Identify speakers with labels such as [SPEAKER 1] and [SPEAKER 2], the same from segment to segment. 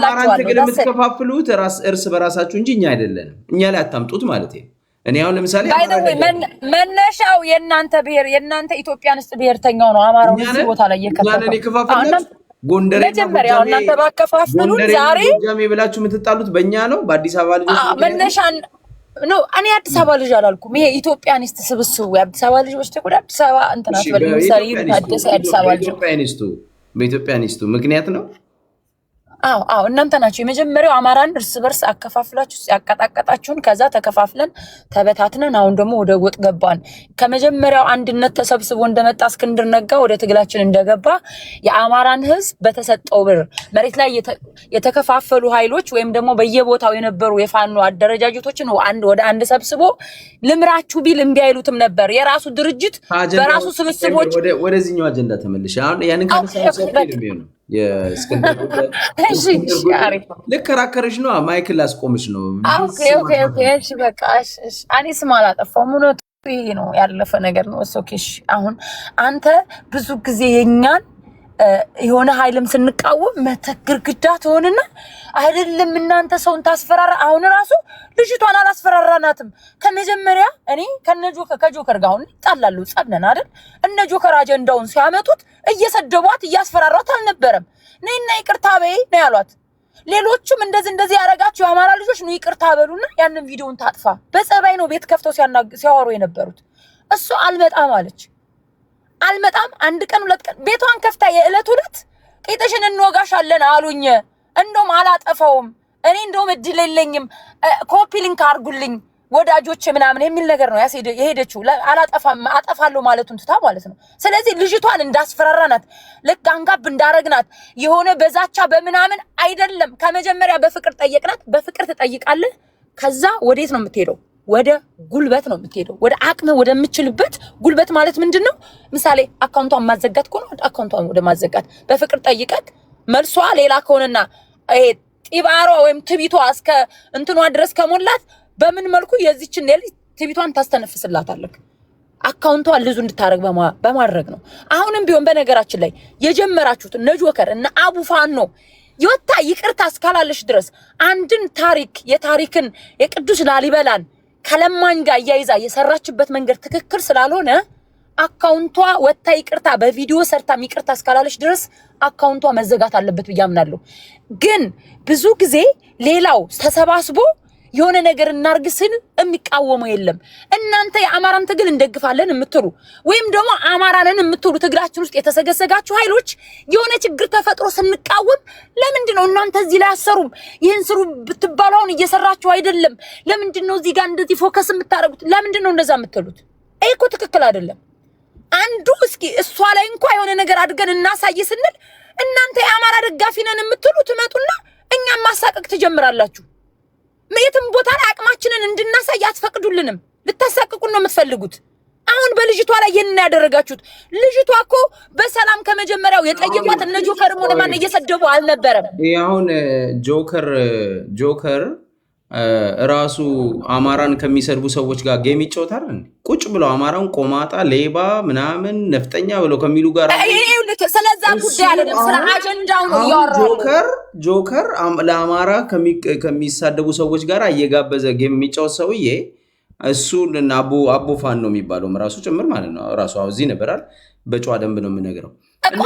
[SPEAKER 1] አማራን ትግል የምትከፋፍሉት እርስ በራሳችሁ እንጂ እኛ አይደለንም። እኛ ላይ አታምጡት ማለት ነው። እኔ አሁን ለምሳሌ
[SPEAKER 2] መነሻው የእናንተ ብሔር የእናንተ ኢትዮጵያንስት ብሔርተኛው ነው። አማራው እዚህ ቦታ ላይ የከፋፈለው
[SPEAKER 1] ጎንደር
[SPEAKER 2] መጀመሪያው እናንተ ባከፋፍሉን ዛሬ
[SPEAKER 1] ጃሜ ብላችሁ የምትጣሉት በእኛ ነው። በአዲስ አበባ ልጆች
[SPEAKER 2] መነሻን ነው። እኔ አዲስ አበባ ልጅ አላልኩም። ይሄ ኢትዮጵያኒስት ስብስቡ የአዲስ አበባ ልጆች ተቆዳ አዲስ አበባ እንትና በለምሳሌ አዲስ አበባ ልጅ
[SPEAKER 1] በኢትዮጵያኒስቱ ምክንያት ነው።
[SPEAKER 2] አዎ እናንተ ናችሁ የመጀመሪያው አማራን እርስ በርስ አከፋፍላችሁ ያቀጣቀጣችሁን። ከዛ ተከፋፍለን ተበታትነን አሁን ደግሞ ወደ ጎጥ ገባን። ከመጀመሪያው አንድነት ተሰብስቦ እንደመጣ እስክንድር ነጋ ወደ ትግላችን እንደገባ የአማራን ህዝብ በተሰጠው ብር መሬት ላይ የተከፋፈሉ ኃይሎች ወይም ደግሞ በየቦታው የነበሩ የፋኖ አደረጃጀቶችን ወደ አንድ ሰብስቦ ልምራችሁ ቢል እምቢ አይሉትም ነበር። የራሱ ድርጅት በራሱ ስብስቦች
[SPEAKER 1] ወደዚህኛው አጀንዳ ተመልሽ። አሁን ያንን ካነሳው የእስክንድር ልከራከርሽ ነው። ማይክል ላስቆምሽ ነው።
[SPEAKER 2] ኦኬ እሺ በቃ እሺ። እኔ ስም አላጠፋሁም። እውነቱ ይሄ ነው፣ ያለፈ ነገር ነው። ኦኬ እሺ። አሁን አንተ ብዙ ጊዜ የኛን የሆነ ኃይልም ስንቃወም መተግርግዳ ትሆንና አይደለም እናንተ ሰውን ታስፈራራ። አሁን ራሱ ልጅቷን አላስፈራራናትም ከመጀመሪያ። እኔ ከጆከር ጋር አሁን ጣላሉ ጸብነን አይደል? እነ ጆከር አጀንዳውን ሲያመጡት እየሰደቧት እያስፈራሯት አልነበረም። ነይና ይቅርታ በይ ነው ያሏት። ሌሎችም እንደዚህ ያረጋችሁ የአማራ ልጆች ነው ይቅርታ በሉና ያንን ቪዲዮውን ታጥፋ። በጸባይ ነው ቤት ከፍተው ሲያወሩ የነበሩት። እሱ አልመጣም አለች። አልመጣም አንድ ቀን ሁለት ቀን ቤቷን ከፍታ የዕለት ሁለት ቂጥሽን እንወጋሻለን አሉኝ። እንደውም አላጠፋውም እኔ እንደውም እድል የለኝም ኮፒ ሊንክ አርጉልኝ ወዳጆች ምናምን የሚል ነገር ነው የሄደችው። አጠፋለሁ ማለቱን ትታ ማለት ነው። ስለዚህ ልጅቷን እንዳስፈራራናት ልክ አንጋብ እንዳረግናት የሆነ በዛቻ በምናምን አይደለም። ከመጀመሪያ በፍቅር ጠየቅናት። በፍቅር ትጠይቃለህ። ከዛ ወዴት ነው የምትሄደው? ወደ ጉልበት ነው የምትሄደው። ወደ አቅም ወደምችልበት ጉልበት ማለት ምንድነው? ምሳሌ አካውንቷን ማዘጋት ከሆነ አካውንቷን ወደ ማዘጋት በፍቅር ጠይቀት መልሷ ሌላ ከሆነና ይሄ ጢባሯ ወይም ትቢቷ እስከ እንትኗ ድረስ ከሞላት በምን መልኩ የዚችን ሌሊት ትቢቷን ታስተነፍስላታለህ? አካውንቷን ልዙ እንድታረግ በማድረግ ነው። አሁንም ቢሆን በነገራችን ላይ የጀመራችሁት እነ ጆከር እና አቡፋን ነው ይወጣ ይቅርታ እስካላለሽ ድረስ አንድን የታሪክን የቅዱስ ላሊበላን ከለማኝ ጋር ያይዛ የሰራችበት መንገድ ትክክል ስላልሆነ አካውንቷ ወጣ ይቅርታ በቪዲዮ ሰርታ ይቅርታ እስካላለሽ ድረስ አካውንቷ መዘጋት አለበት ብያምናለሁ። ግን ብዙ ጊዜ ሌላው ተሰባስቦ የሆነ ነገር እናርግስን የሚቃወመው የለም። እናንተ የአማራን ትግል እንደግፋለን የምትሉ ወይም ደግሞ አማራንን የምትሉ ትግላችን ውስጥ የተሰገሰጋችሁ ኃይሎች የሆነ ችግር ተፈጥሮ ስንቃወም ለምንድን ነው እናንተ እዚህ ላይ አሰሩም? ይሄን ስሩ ብትባሉ አሁን እየሰራችሁ አይደለም። ለምንድን ነው እዚህ ጋር እንደዚህ ፎከስ የምታረጉት? ለምንድን ነው እንደዛ የምትሉት? ይሄ እኮ ትክክል አይደለም። አንዱ እስኪ እሷ ላይ እንኳን የሆነ ነገር አድርገን እናሳይ ስንል እናንተ የአማራ ደጋፊ ነን የምትሉ ትመጡና እኛም ማሳቀቅ ትጀምራላችሁ። የትም ቦታ ላይ አቅማችንን እንድናሳይ አትፈቅዱልንም። ልታሳቅቁን ነው የምትፈልጉት። አሁን በልጅቷ ላይ ይሄን ያደረጋችሁት። ልጅቷ እኮ በሰላም ከመጀመሪያው የጠየቋት እነ ጆከርም ሆነ ማን እየሰደቡ አልነበረም።
[SPEAKER 1] አሁን ጆከር ራሱ አማራን ከሚሰድቡ ሰዎች ጋር ጌም ይጫወታል። ቁጭ ብለው አማራን ቆማጣ፣ ሌባ፣ ምናምን ነፍጠኛ ብለው ከሚሉ ጋር
[SPEAKER 2] ስለዛ ጉዳይ አይደለም፣ ስለ አጀንዳው ነው ያወራው።
[SPEAKER 1] ጆከር ለአማራ ከሚሳደቡ ሰዎች ጋር እየጋበዘ ጌም የሚጫወት ሰውዬ እሱና አቦፋን ነው የሚባለው ራሱ ጭምር ማለት ነው። ራሱ እዚህ ነበራል። በጨዋ ደንብ ነው የምነግረው።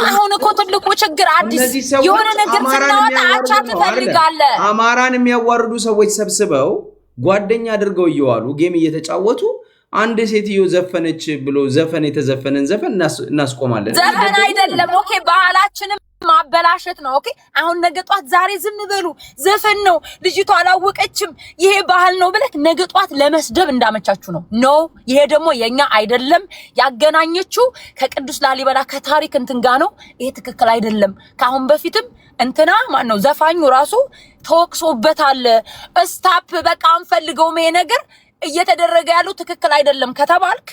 [SPEAKER 2] አሁን እኮ ትልቁ ችግር አዲስ የሆነ ነገር ስናወጣ አቻ ትፈልጋለህ።
[SPEAKER 1] አማራን የሚያዋርዱ ሰዎች ሰብስበው ጓደኛ አድርገው እየዋሉ ጌም እየተጫወቱ አንድ ሴትዮ ዘፈነች ብሎ የተዘፈነን ዘፈን እናስቆማለን።
[SPEAKER 2] ዘፈን አይደለም። ኦኬ ባህላችንም ማበላሸት ነው። ኦኬ አሁን ነገ ጧት ዛሬ ዝም በሉ ዘፈን ነው ልጅቷ አላወቀችም ይሄ ባህል ነው ብለህ ነገ ጧት ለመስደብ እንዳመቻችሁ ነው። ኖ ይሄ ደግሞ የኛ አይደለም። ያገናኘችው ከቅዱስ ላሊበላ ከታሪክ እንትን ጋር ነው። ይሄ ትክክል አይደለም። ካሁን በፊትም እንትና ማን ነው ዘፋኙ ራሱ ተወቅሶበታል። ስታፕ በቃ አንፈልገውም ይሄ ነገር እየተደረገ ያለው ትክክል አይደለም ከተባልክ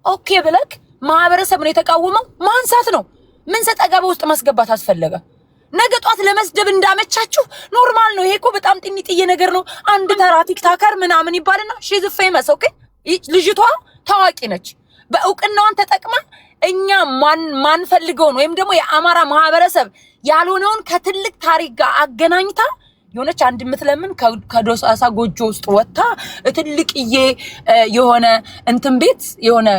[SPEAKER 2] ኦኬ ብለክ ማህበረሰብ ነው የተቃወመው ማንሳት ነው። ምን ሰጠገበ ውስጥ ማስገባት አስፈለገ? ነገ ጧት ለመስደብ እንዳመቻችሁ ኖርማል ነው። ይሄ እኮ በጣም ጥንጥዬ ነገር ነው። አንድ ተራ ቲክታከር ምናምን ይባልና ሺዝ ፌመስ ኦኬ ልጅቷ ታዋቂ ነች። በእውቅናዋን ተጠቅማ እኛ ማን ፈልገው ነው ወይም ደግሞ የአማራ ማህበረሰብ ያልሆነውን ከትልቅ ታሪክ ጋር አገናኝታ የሆነች አንድ ምትለምን ከዶሳሳ ጎጆ ውስጥ ወጣ ትልቅዬ የሆነ እንትን ቤት የሆነ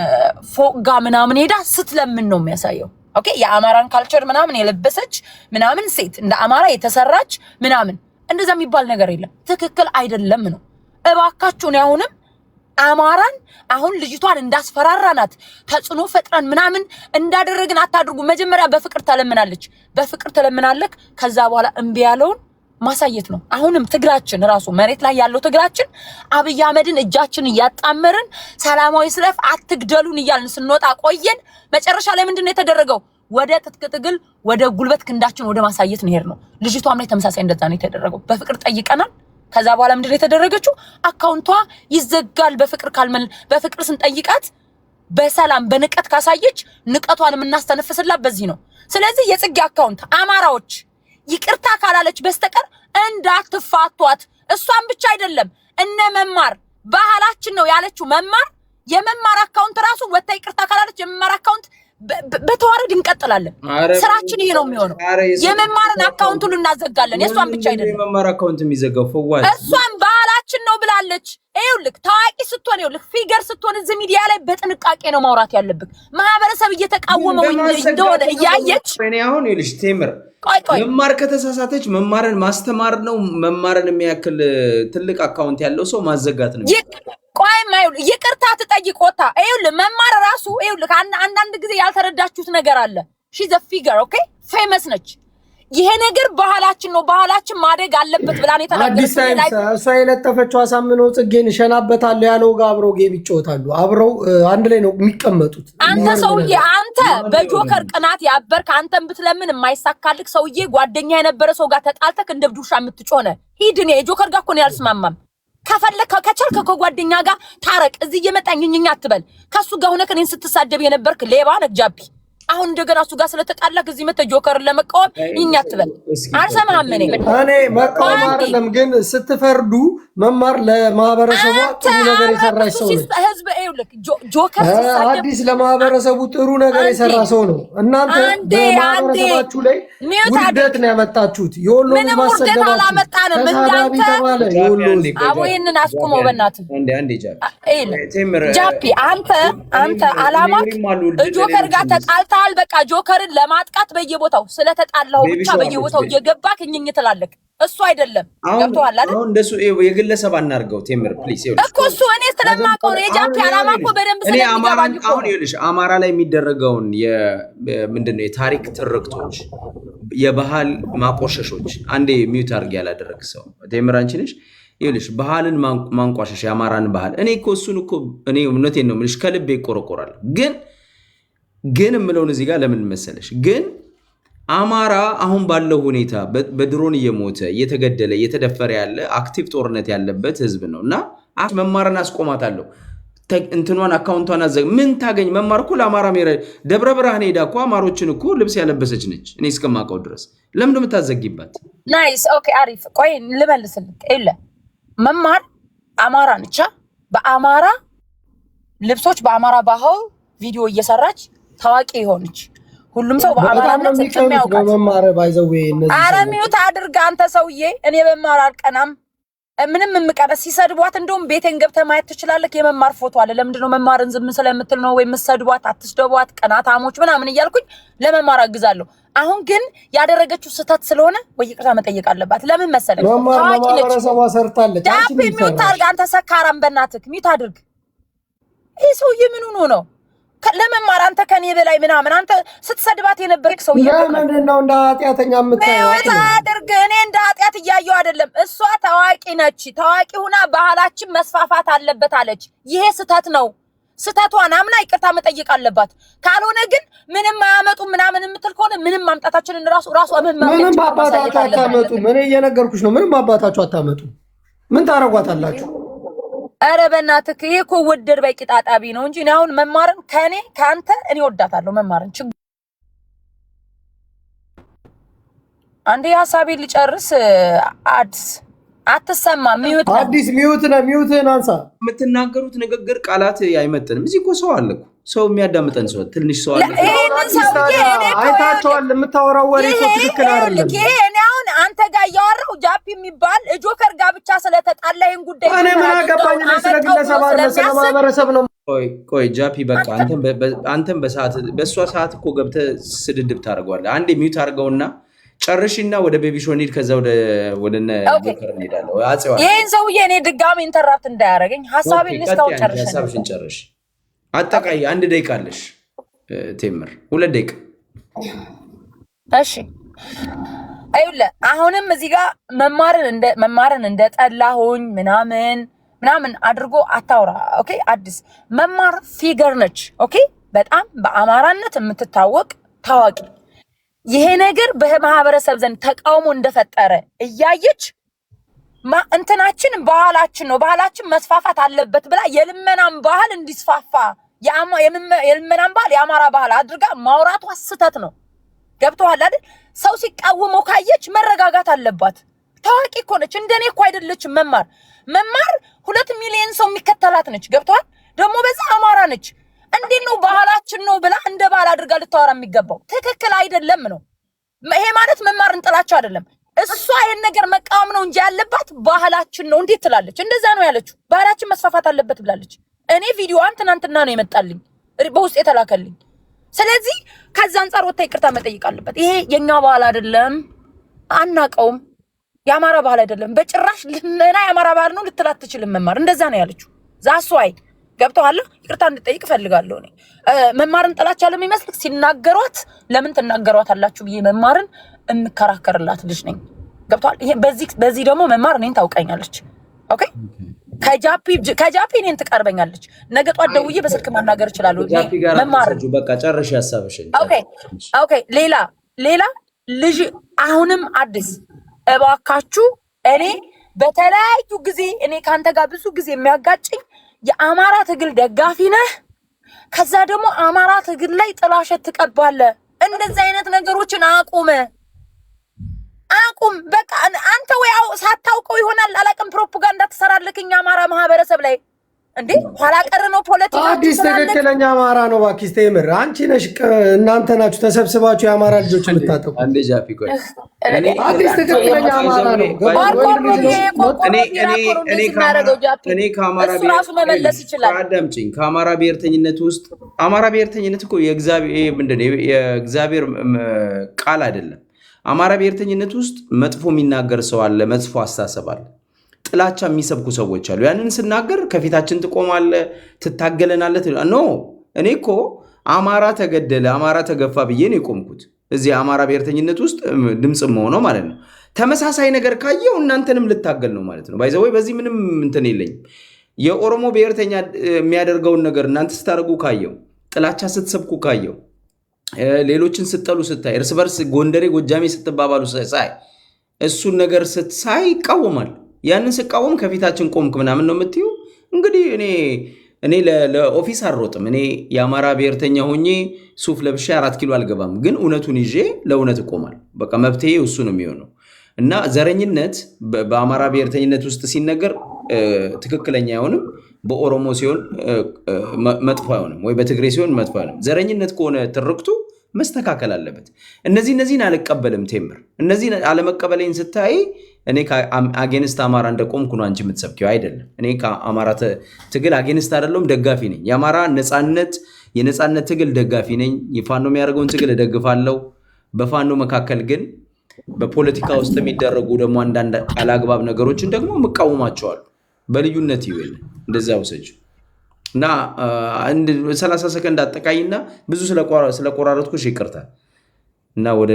[SPEAKER 2] ፎቅ ጋር ምናምን ሄዳ ስትለምን ነው የሚያሳየው። ኦኬ የአማራን ካልቸር ምናምን የለበሰች ምናምን ሴት እንደ አማራ የተሰራች ምናምን እንደዛ የሚባል ነገር የለም። ትክክል አይደለም ነው። እባካችሁ ነው አሁንም አማራን አሁን ልጅቷን እንዳስፈራራናት ተጽኖ ፈጥረን ምናምን እንዳደረግን አታድርጉ። መጀመሪያ በፍቅር ተለምናለክ ከዛ በኋላ እምቢ ያለውን ማሳየት ነው። አሁንም ትግራችን ራሱ መሬት ላይ ያለው ትግራችን አብይ አህመድን እጃችን ያጣመርን ሰላማዊ ሰልፍ አትግደሉን እያልን ስንወጣ ቆየን። መጨረሻ ላይ ምንድነው የተደረገው? ወደ ትጥቅ ትግል ወደ ጉልበት ክንዳችን ወደ ማሳየት ነው ሄድ ነው። ልጅቷም ላይ ተመሳሳይ እንደዛ ነው የተደረገው። በፍቅር ጠይቀናል። ከዛ በኋላ ምንድነው የተደረገችው? አካውንቷ ይዘጋል። በፍቅር ስንጠይቃት በሰላም በንቀት ካሳየች ንቀቷን የምናስተነፍስላት በዚህ ነው። ስለዚህ የጽጌ አካውንት አማራዎች ይቅርታ ካላለች በስተቀር እንዳትፋቷት። እሷን ብቻ አይደለም እነ መማር ባህላችን ነው ያለችው መማር የመማር አካውንት ራሱ ወጣ ይቅርታ ካላለች የመማር አካውንት በተዋረድ እንቀጥላለን። ስራችን ይሄ ነው የሚሆነው። የመማርን አካውንት ሁሉ እናዘጋለን። የሷን ብቻ አይደለም
[SPEAKER 1] የመማር አካውንት የሚዘጋው ፈዋሽ
[SPEAKER 2] እሷን ባህላችን ነው ብላለች። ይኸውልህ ታዋቂ ስትሆን ይኸውልህ ፊገር ስትሆን እዚህ ሚዲያ ላይ በጥንቃቄ ነው ማውራት ያለብህ። ማህበረሰብ እየተቃወመው እንደሆነ እያየች
[SPEAKER 1] እኔ አሁን ይልሽ ቴምር መማር ከተሳሳተች መማርን ማስተማር ነው። መማርን የሚያክል ትልቅ አካውንት ያለው ሰው ማዘጋት ነው።
[SPEAKER 2] ይቅርታ ትጠይቅ ወጣ። ይኸውልህ መማር ራሱ ይኸውልህ አንዳንድ ጊዜ ያልተረዳችሁት ነገር አለ። ሺ ዘ ፊገር ኦኬ ፌመስ ነች። ይሄ ነገር ባህላችን ነው፣ ባህላችን ማደግ አለበት ብላ ነው የተናገረችው።
[SPEAKER 3] እሷ የለጠፈችው አሳምነው ጽጌን እሸናበታለሁ ያለው ጋር አብረው ጌም ይጫወታሉ። አብረው አንድ ላይ ነው የሚቀመጡት።
[SPEAKER 2] አንተ ሰውዬ አንተ በጆከር ቅናት ያበርክ አንተን ብትለምን የማይሳካልክ ሰውዬ ጓደኛ የነበረ ሰው ጋር ተጣልተክ እንደ ብዱሻ የምትጮነ ሂድኔ የጆከር ጋር እኮ ነው ያልስማማም። ከፈለክ ከቻልክ ከጓደኛ ጋር ታረቅ። እዚህ እየመጣኝኝኛ አትበል። ከሱ ጋር ሆነክ እኔን ስትሳደብ የነበርክ ሌባ ነህ ጃቢ። አሁን እንደገና እሱ ጋር ስለተጣላክ እዚህ መተ ጆከርን ለመቃወም ይኛ አትበል። አልሰማህም። እኔ
[SPEAKER 3] መቃወም አይደለም ግን ስትፈርዱ መማር ለማህበረሰቡ ጥሩ ነገር የሰራች ሰው ነው።
[SPEAKER 2] ህዝብ ይኸውልህ ጆከር
[SPEAKER 3] አዲስ ለማህበረሰቡ ጥሩ ነገር የሰራ ሰው ነው። እናንተ በማህበረሰባችሁ ላይ ውርደት ነው ያመጣችሁት። የወሎ
[SPEAKER 2] ምንም ውርደት አላመጣንም። እንዳንተ አቦ ይሄንን አስቁመው በእናትህ። ጃፒ አንተ አላማክ ጆከር ጋር ተጣልተሃል። በቃ ጆከርን ለማጥቃት በየቦታው ስለተጣላው ብቻ በየቦታው እየገባክ እኝኝ ትላለክ። እሱ አይደለም ገብቶሃል አይደል?
[SPEAKER 1] አሁን እንደሱ የግለሰብ አናርገው ቴምር ፕሊዝ።
[SPEAKER 2] እኮ እሱ እኔ ስለማውቀው ነው የጃፒ አላማ እኮ በደንብ ስለሚገባኝ እኮ
[SPEAKER 1] አሁን ይኸውልሽ አማራ ላይ የሚደረገውን ምንድነው የታሪክ ትርክቶች የባህል ማቆሸሾች አንዴ ሚውት አድርጌ ያላደረግ ሰው ቴምር አንቺ ነሽ። ይኸውልሽ ባህልን ማንቋሸሽ የአማራን ባህል እኔ እኮ እሱን እኮ እኔ እውነቴን ነው የምልሽ ከልቤ ይቆረቆራል። ግን የምለውን እዚህ ጋር ለምን መሰለሽ ግን አማራ አሁን ባለው ሁኔታ በድሮን እየሞተ እየተገደለ እየተደፈረ ያለ አክቲቭ ጦርነት ያለበት ህዝብ ነው እና መማርን አስቆማታለሁ እንትኗን አካውንቷን አዘግ ምን ታገኝ መማር እኮ ለአማራ ደብረ ብርሃን ሄዳ እኮ አማሮችን እኮ ልብስ ያለበሰች ነች። እኔ እስከማውቀው ድረስ ለምን የምታዘጊባት?
[SPEAKER 2] ናይስ ኦኬ አሪፍ። ቆይ ልመልስልህ። ይለ መማር አማራ ነች። በአማራ ልብሶች በአማራ ባህል ቪዲዮ እየሰራች ታዋቂ የሆነች ሁሉም ሰው በአማራነት ስለሚያውቃት
[SPEAKER 3] በመማር ባይዘው እነዚህ
[SPEAKER 2] አረሚውት አድርጋ አንተ ሰውዬ እኔ በመማር አልቀናም ምንም የምቀረስ ሲሰድቧት እንደውም ቤቴን ገብተህ ማየት ትችላለህ። የመማር ፎቶ አለ። ለምንድነው መማርን ዝም ስለምትል ነው ወይ የምትሰድቧት? አትስደቧት ቀናታሞች ምናምን እያልኩኝ ለመማር አግዛለሁ። አሁን ግን ያደረገችው ስህተት ስለሆነ ወይ ይቅርታ መጠየቅ አለባት። ለምን መሰለህ?
[SPEAKER 3] ታዋቂ ነች። ሰርታለች።
[SPEAKER 2] ዳፕ ሚውት አድርጋ አንተ ሰካራም በእናትህ ሚውት አድርግ። ይሄ ሰውዬ ምን ሆኖ ነው ለመማር አንተ ከኔ በላይ ምናምን አንተ ስትሰድባት የነበርክ ሰው
[SPEAKER 3] ለምንድነው እንደ ኃጢአተኛ የምታየው?
[SPEAKER 2] አድርግ። እኔ እንደ ኃጢአት እያየሁ አይደለም። እሷ ታዋቂ ነች። ታዋቂ ሁና ባህላችን መስፋፋት አለበት አለች። ይሄ ስህተት ነው። ስህተቷን አምና ይቅርታ መጠየቅ አለባት። ካልሆነ ግን ምንም አያመጡም ምናምን የምትል ከሆነ ምንም ማምጣታችንን ራሱ
[SPEAKER 3] ምንም አባታችሁ አታመጡም። እኔ እየነገርኩሽ ነው። ምንም አባታችሁ አታመጡም። ምን ታረጓታላችሁ?
[SPEAKER 2] ኧረ በእናትህ ይሄ እኮ ውድር በቂጣጣቢ ነው እንጂ እኔ አሁን መማርን ከኔ ካንተ እኔ ወዳታለሁ። መማርን አንዴ ሐሳቤን ልጨርስ። አትሰማ ሚውት
[SPEAKER 3] አዲስ ሚውትን አንሳ።
[SPEAKER 1] የምትናገሩት ንግግር ቃላት አይመጥንም። እዚህ እኮ ሰው አለ እኮ ሰው የሚያዳምጠን ሰው ትንሽ ሰው አለ።
[SPEAKER 3] አይታቸዋል። የምታወራው ወሬ እኮ ትክክል አይደለም።
[SPEAKER 2] እኔ አሁን አንተ ጋር እያወራሁ ጃፒ የሚባል ጆከር ጋር ብቻ ስለተጣላ ይሄን ጉዳይ
[SPEAKER 3] እኔ ምን አገባኝ? ስለ ግለሰብ አይደለም ስለ ማህበረሰብ ነው።
[SPEAKER 1] ቆይ ጃፒ በቃ አንተም በእሷ ሰዓት እኮ ገብተህ ስድድብ ታደርገዋለህ። አንዴ ሚዩት አድርገውና ጨርሽና ወደ ቤቢ ሾው እንሂድ። ከዛ ወደ ጆከር እንሄዳለን። አጽዋ
[SPEAKER 2] ይሄን ሰውዬ እኔ ድጋሚ ኢንተራፕት እንዳያደርገኝ ሐሳቤን ልስታው
[SPEAKER 1] ጨርሽ። አጠቃይ 1 ደቂቃ አለሽ ቴምር 2 ደቂቃ።
[SPEAKER 2] እሺ አይውለ አሁንም እዚህ ጋር መማርን እንደጠላሁኝ ምናምን አድርጎ አታውራ። ኦኬ አዲስ መማር ፊገር ነች። ኦኬ በጣም በአማራነት የምትታወቅ ታዋቂ ይሄ ነገር በማህበረሰብ ዘንድ ተቃውሞ እንደፈጠረ እያየች እንትናችን ባህላችን ነው ባህላችን መስፋፋት አለበት ብላ የልመናን ባህል እንዲስፋፋ የልመናን ባህል የአማራ ባህል አድርጋ ማውራቷ ስህተት ነው። ገብቶሃል አይደል? ሰው ሲቃወመው ካየች መረጋጋት አለባት። ታዋቂ እኮ ነች። እንደኔ እኮ አይደለችም። መማር 2 ሚሊዮን ሰው የሚከተላት ነች። ገብቶሃል? ደግሞ በዛ አማራ ነች። እንዴት ነው ባህላችን ነው ብላ እንደ ባህል አድርጋ ልታወራ የሚገባው? ትክክል አይደለም ነው። ይሄ ማለት መማርን ጥላቻ አይደለም። እሷ ይሄን ነገር መቃወም ነው እንጂ ያለባት ባህላችን ነው እንዴት ትላለች? እንደዛ ነው ያለችው። ባህላችን መስፋፋት አለበት ብላለች። እኔ ቪዲዮዋን ትናንትና ነው የመጣልኝ በውስጥ የተላከልኝ። ስለዚህ ከዛ አንፃር ወጣ ይቅርታ መጠየቅ አለበት። ይሄ የኛ ባህል አይደለም፣ አናቀውም፣ የአማራ ባህል አይደለም በጭራሽ። ልመና የአማራ ባህል ነው ልትላት ትችልም መማር። እንደዛ ነው ያለችው። ዛሷይ ገብቶሃል? ይቅርታ እንድጠይቅ ፈልጋለሁ። እኔ መማርን ጥላቻ ለሚመስል ሲናገሯት ለምን ትናገሯታላችሁ ብዬ መማርን እንከራከርላት ልጅ ነኝ። ገብቶሃል? ይሄ በዚህ ደግሞ መማር እኔን ታውቀኛለች። ኦኬ ከጃፒ እኔን ትቀርበኛለች። ነገ ጧት ደውዬ በስልክ ማናገር እችላለሁ። መማር
[SPEAKER 1] በቃ ጨርሽ ያሳብሽ።
[SPEAKER 2] ኦኬ ሌላ ልጅ አሁንም አዲስ እባካችሁ እኔ በተለያዩ ጊዜ እኔ ካንተ ጋር ብዙ ጊዜ የሚያጋጭኝ የአማራ ትግል ደጋፊ ነህ፣ ከዛ ደግሞ አማራ ትግል ላይ ጥላሸት ትቀባለህ። እንደዚህ አይነት ነገሮችን አቁም። በቃ አንተ ወይ ሳታውቀው ይሆናል አላቅም ፕሮፓጋንዳ ትሰራለክኝ አማራ ማህበረሰብ ላይ እንዴ። ኋላ ቀር ነው ፖለቲካ።
[SPEAKER 3] አዲስ ትክክለኛ አማራ ነው ባኪስ ቴምር። አንቺ ነሽ እናንተ ናችሁ ተሰብስባችሁ የአማራ ልጆች የምታጠቁ።
[SPEAKER 1] አንዴ ጃፒ ቆይ
[SPEAKER 3] አዲስ ትክክለኛ አማራ ነው።
[SPEAKER 1] እኔ ከአማራ አዳምጪኝ። ከአማራ ብሔርተኝነት ውስጥ አማራ ብሔርተኝነት እኮ የእግዚአብሔር ቃል አይደለም። አማራ ብሔርተኝነት ውስጥ መጥፎ የሚናገር ሰው አለ፣ መጥፎ አስተሳሰብ አለ፣ ጥላቻ የሚሰብኩ ሰዎች አሉ። ያንን ስናገር ከፊታችን ትቆማለህ፣ ትታገለናለህ። ኖ እኔ እኮ አማራ ተገደለ፣ አማራ ተገፋ ብዬ ነው የቆምኩት። እዚህ አማራ ብሔርተኝነት ውስጥ ድምፅም ሆነው ማለት ነው። ተመሳሳይ ነገር ካየው እናንተንም ልታገል ነው ማለት ነው። ባይዘወይ በዚህ ምንም እንትን የለኝም። የኦሮሞ ብሔርተኛ የሚያደርገውን ነገር እናንተ ስታደርጉ ካየው፣ ጥላቻ ስትሰብኩ ካየው፣ ሌሎችን ስትጠሉ ስታይ፣ እርስ በርስ ጎንደሬ ጎጃሜ ስትባባሉ ሳይ፣ እሱን ነገር ስትሳይ ይቃወማል። ያንን ስቃወም ከፊታችን ቆምክ ምናምን ነው የምትዩ። እንግዲህ እኔ ለኦፊስ አልሮጥም። እኔ የአማራ ብሔርተኛ ሆኜ ሱፍ ለብሼ 4 ኪሎ አልገባም። ግን እውነቱን ይዤ ለእውነት እቆማል። በቃ መብቴ እሱ ነው የሚሆነው። እና ዘረኝነት በአማራ ብሔርተኝነት ውስጥ ሲነገር ትክክለኛ አይሆንም። በኦሮሞ ሲሆን መጥፎ አይሆንም፣ ወይ በትግሬ ሲሆን መጥፎ አይሆንም። ዘረኝነት ከሆነ ትርክቱ መስተካከል አለበት። እነዚህን አልቀበልም ቴምር። እነዚህ አለመቀበለኝ ስታይ እኔ አጌንስት አማራ እንደቆምኩ ነው አንቺ የምትሰብኪው አይደለም። እኔ ከአማራ ትግል አጌንስት አይደለም፣ ደጋፊ ነኝ። የአማራ የነፃነት ትግል ደጋፊ ነኝ። የፋኖ የሚያደርገውን ትግል እደግፋለሁ። በፋኖ መካከል ግን በፖለቲካ ውስጥ የሚደረጉ ደግሞ አንዳንድ አላግባብ ነገሮችን ደግሞ መቃወማቸዋል። በልዩነት ይወል እንደዛ ውሰጅ እና 30 ሰከንድ አጠቃይና ብዙ ስለቆራረጥኩሽ ይቅርታ። እና ወደ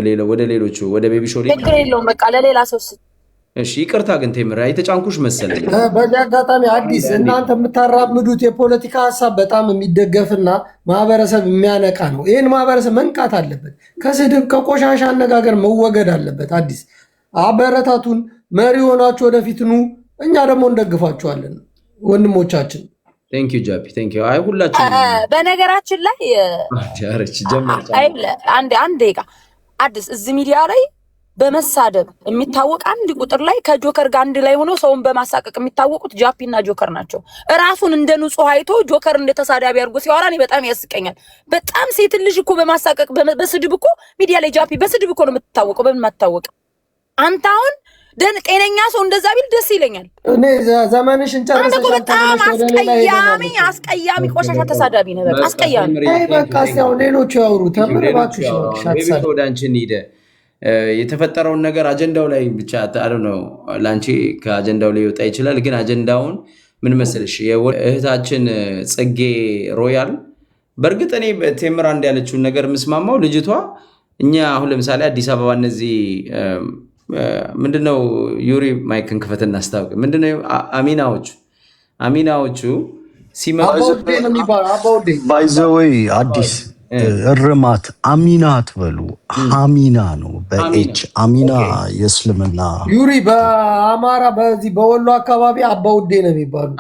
[SPEAKER 1] ሌሎቹ ወደ ቤቢ ሾው
[SPEAKER 2] ችግር የለውም በቃ ለሌላ ሰው
[SPEAKER 1] እሺ ይቅርታ። ግን ቴምር የተጫንኩሽ መሰለኝ።
[SPEAKER 3] በዚህ አጋጣሚ አዲስ እናንተ የምታራምዱት የፖለቲካ ሀሳብ በጣም የሚደገፍና ማህበረሰብ የሚያነቃ ነው። ይህን ማህበረሰብ መንቃት አለበት። ከስድብ ከቆሻሻ አነጋገር መወገድ አለበት። አዲስ አበረታቱን፣ መሪ ሆናችሁ ወደፊት ኑ። እኛ ደግሞ እንደግፋችኋለን ወንድሞቻችን።
[SPEAKER 1] ቴንክ ዩ ጃፒ ቴንክ ዩ። አይ ሁላችን
[SPEAKER 2] በነገራችን ላይ
[SPEAKER 1] ጃርች ጀመር
[SPEAKER 2] አንድ ደቂቃ አዲስ እዚህ ሚዲያ ላይ በመሳደብ የሚታወቅ አንድ ቁጥር ላይ ከጆከር ጋር አንድ ላይ ሆኖ ሰውን በማሳቀቅ የሚታወቁት ጃፒና ጆከር ናቸው። ራሱን እንደ ንጹህ አይቶ ጆከር እንደ ተሳዳቢ አድርጎ ሲያወራ እኔ በጣም ያስቀኛል። በጣም ሴት ልጅ እኮ በማሳቀቅ በስድብ እኮ ሚዲያ ላይ ጃፒ በስድብ እኮ ነው የምትታወቀው። በምን ማታወቅ አንተ አሁን ጤነኛ ሰው እንደዛ ቢል ደስ ይለኛል።
[SPEAKER 3] እኔ ዘመንሽን ጨርሰሽ
[SPEAKER 2] በጣም አስቀያሚ ቆሻሻ ተሳዳቢ ነው። በቃ አስቀያሚ።
[SPEAKER 3] በቃ ሲያው ሌሎቹ ያወሩ ተምረባችሁ
[SPEAKER 1] ቤቢሾ ወደ አንቺ እንሂድ። የተፈጠረውን ነገር አጀንዳው ላይ ብቻ ነው ላንቺ ከአጀንዳው ላይ ይወጣ ይችላል። ግን አጀንዳውን ምን መሰለሽ እህታችን ጽጌ ሮያል በእርግጥ እኔ ቴምር አንድ ያለችውን ነገር ምስማማው ልጅቷ እኛ አሁን ለምሳሌ አዲስ አበባ እነዚህ ምንድነው ዩሪ ማይክን ክፈትና አስታውቅ ምንድነው አሚናዎቹ ሲመጡ
[SPEAKER 4] ባይ ዘ ዌይ አዲስ እርማት አሚና አትበሉ አሚና ነው በኤች አሚና የእስልምና
[SPEAKER 3] ዩሪ በአማራ በዚህ በወሎ አካባቢ አባውዴ ነው የሚባሉ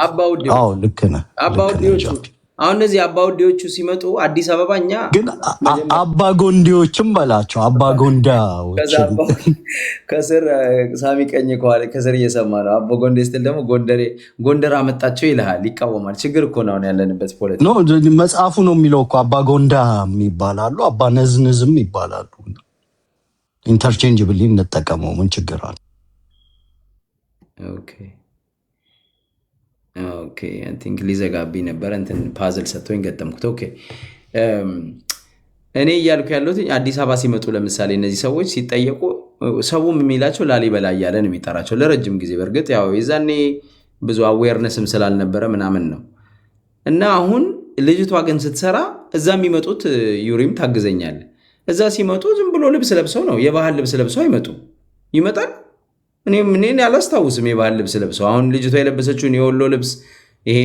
[SPEAKER 4] አዎ ልክ ነህ
[SPEAKER 1] አባውዴዎቹ አሁን እነዚህ አባውዴዎቹ ሲመጡ አዲስ አበባ እኛ
[SPEAKER 4] ግን አባጎንዴዎችም በላቸው አባጎንዳዎችም
[SPEAKER 1] ከስር ሳሚ ቀኝ ከስር እየሰማ ነው አባጎንዴ ስትል ደግሞ ጎንደር አመጣቸው ይልሃል ይቃወማል ችግር እኮ ነው ያለንበት ፖለቲካ
[SPEAKER 4] ነው መጽሐፉ ነው የሚለው እኮ አባጎንዳ ይባላሉ አባነዝንዝም ይባላሉ ኢንተርቼንጅብሊ እንጠቀመው ምን ችግር አለ
[SPEAKER 1] ኦኬ አይ ቲንክ ሊዘጋብኝ ነበር እንትን ፓዝል ሰጥቶኝ ገጠምኩት ኦኬ እኔ እያልኩ ያለሁት አዲስ አበባ ሲመጡ ለምሳሌ እነዚህ ሰዎች ሲጠየቁ ሰውም የሚላቸው ላሊበላ እያለ ነው የሚጠራቸው ለረጅም ጊዜ በእርግጥ ያው የዛኔ ብዙ አዌርነስም ስላልነበረ ምናምን ነው እና አሁን ልጅቷ ግን ስትሰራ እዛ የሚመጡት ዩሪም ታግዘኛል እዛ ሲመጡ ዝም ብሎ ልብስ ለብሰው ነው የባህል ልብስ ለብሰው ይመጣል እኔ አላስታውስም የባህል ልብስ ለብሰው አሁን ልጅቷ የለበሰችውን የወሎ ልብስ ይሄ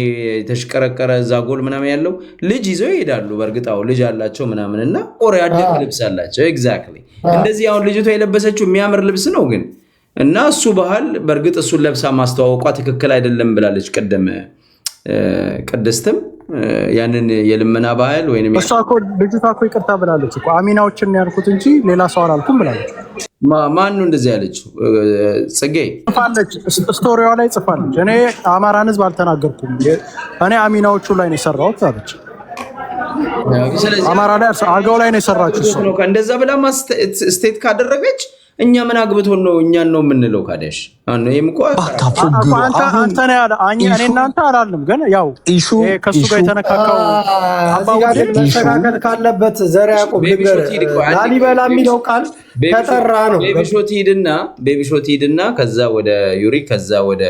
[SPEAKER 1] ተሽቀረቀረ ዛጎል ምናምን ያለው ልጅ ይዘው ይሄዳሉ በእርግጣው ልጅ አላቸው ምናምንና ኦር ያደገ ልብስ አላቸው ኤግዛክትሊ እንደዚህ አሁን ልጅቷ የለበሰችው የሚያምር ልብስ ነው ግን እና እሱ ባህል በእርግጥ እሱን ለብሳ ማስተዋወቋ ትክክል አይደለም ብላለች ቀደም ቅድስትም ያንን የልመና ባህል ወይንም
[SPEAKER 5] እሷ እኮ ልጅቷ እኮ ይቅርታ ብላለች እኮ አሚናዎችን ያልኩት እንጂ ሌላ ሰው አላልኩም ብላለች
[SPEAKER 1] ማን ነው እንደዚህ ያለችው ጽጌ
[SPEAKER 5] ጽፋለች ስቶሪዋ ላይ ጽፋለች እኔ አማራን ህዝብ አልተናገርኩም እኔ አሚናዎቹ ላይ ነው የሰራሁት አለች አማራ ላይ አገው ላይ ነው የሰራችው እሱ
[SPEAKER 1] እንደዛ ብላ ስቴት ካደረገች እኛ ምን አግብቶን ነው እኛን ነው የምንለው ካደሽ አሁን ይምቆ
[SPEAKER 5] አንተ ነው ያለ እኔ እናንተ አላልንም ግን ያው ከሱ ጋር የተነካካው
[SPEAKER 3] መስተካከል ካለበት ዘር ያዕቆብ ላሊበላ የሚለው ቃል ተጠራ ነው
[SPEAKER 1] ቤቢሾት ሂድና ከዛ ወደ ዩሪ ከዛ ወደ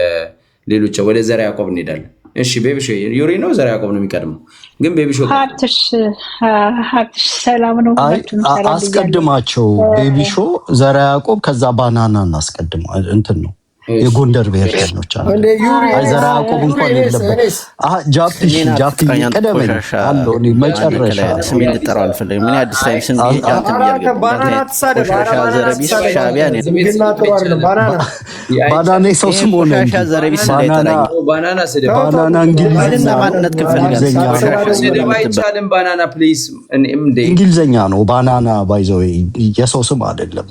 [SPEAKER 1] ሌሎች ወደ ዘር ያዕቆብ እንሄዳለን እሺ ቤቢሾ ዩሪ ነው ዘር ያዕቆብ ነው የሚቀድመው ግን ቤቢሾት
[SPEAKER 6] ሀብትሽ ሰላም ነው
[SPEAKER 4] አስቀድማቸው ቤቢሾ ዘር ያዕቆብ ከዛ ባናና እናስቀድማ እንትን ነው የጎንደር ብሔርተኞች አሉ አይ ዘር ያዕቆብ እንኳን የለበት ጃፒ ቀደመኝ አለው እኔ መጨረሻ
[SPEAKER 7] ስሜን ልጠራው አልፈልግም ምን አዲስ ታይም ስም
[SPEAKER 4] ባናና ሰው ስም ሆነ ባናና እንግሊዘኛ ነው ባናና ባይዘው የሰው ስም አይደለም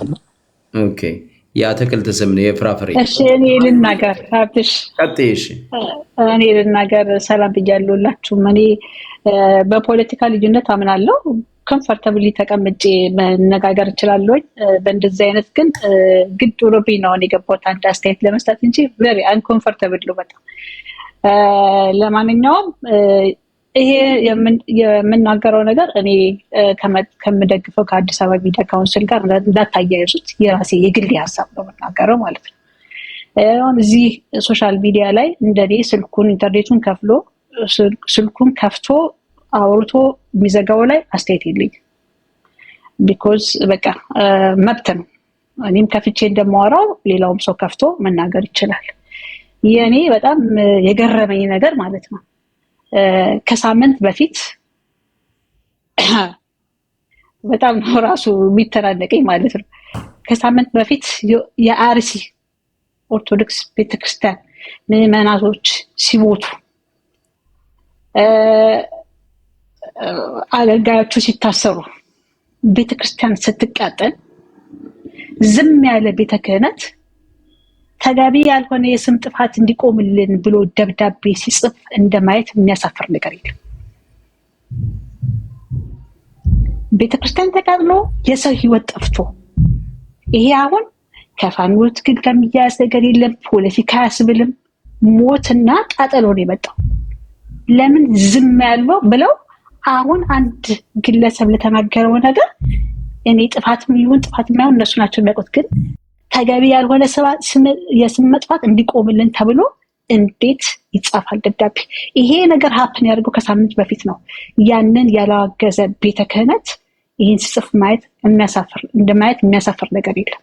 [SPEAKER 1] ኦኬ የአትክልት ስም ነው የፍራፍሬ
[SPEAKER 6] እሺ እኔ ልናገር ሀብትሽ
[SPEAKER 1] ቀጥይሽ
[SPEAKER 6] እኔ ልናገር ሰላም ብያለሁላችሁ እኔ በፖለቲካ ልዩነት አምናለሁ ኮምፎርታብሊ ተቀምጬ መነጋገር እችላለሁ በእንደዚህ አይነት ግን ግድ ሆኖብኝ ነው እኔ ገባሁት አንድ አስተያየት ለመስጠት እንጂ very uncomfortable ነው በጣም ለማንኛውም ይሄ የምናገረው ነገር እኔ ከምደግፈው ከአዲስ አበባ ሚዲያ ካውንስል ጋር እንዳታያይዙት የራሴ የግል ሀሳብ ነው የምናገረው ማለት ነው አሁን እዚህ ሶሻል ሚዲያ ላይ እንደኔ ኢንተርኔቱን ስልኩን ከፍቶ አውርቶ የሚዘጋው ላይ አስተያየት የለኝም ቢኮዝ በቃ መብት ነው እኔም ከፍቼ እንደማወራው ሌላውም ሰው ከፍቶ መናገር ይችላል የኔ በጣም የገረመኝ ነገር ማለት ነው ከሳምንት በፊት በጣም ነው ራሱ የሚተናነቀኝ ማለት ነው ከሳምንት በፊት የአርሲ ኦርቶዶክስ ቤተክርስቲያን ምዕመናኖች ሲሞቱ አገልጋዮቹ ሲታሰሩ ቤተክርስቲያን ስትቃጠል ዝም ያለ ቤተ ክህነት ተገቢ ያልሆነ የስም ጥፋት እንዲቆምልን ብሎ ደብዳቤ ሲጽፍ እንደማየት የሚያሳፍር ነገር የለም። ቤተክርስቲያን ተቃጥሎ የሰው ህይወት ጠፍቶ ይሄ አሁን ከፋኖ ትግል ጋር የሚያያዝ ነገር የለም። ፖለቲካ ያስብልም። ሞትና ቃጠሎ ነው የመጣው። ለምን ዝም ያለው ብለው አሁን አንድ ግለሰብ ለተናገረው ነገር እኔ ጥፋትም ይሁን ጥፋትም አይሁን እነሱ ናቸው የሚያውቁት፣ ግን ተገቢ ያልሆነ የስም መጥፋት እንዲቆምልን ተብሎ እንዴት ይጻፋል ደብዳቤ? ይሄ ነገር ሀፕን ያደርገው ከሳምንት በፊት ነው። ያንን ያላገዘ ቤተ ክህነት ይህን ሲጽፍ ማየት የሚያሳፍር ነገር የለም።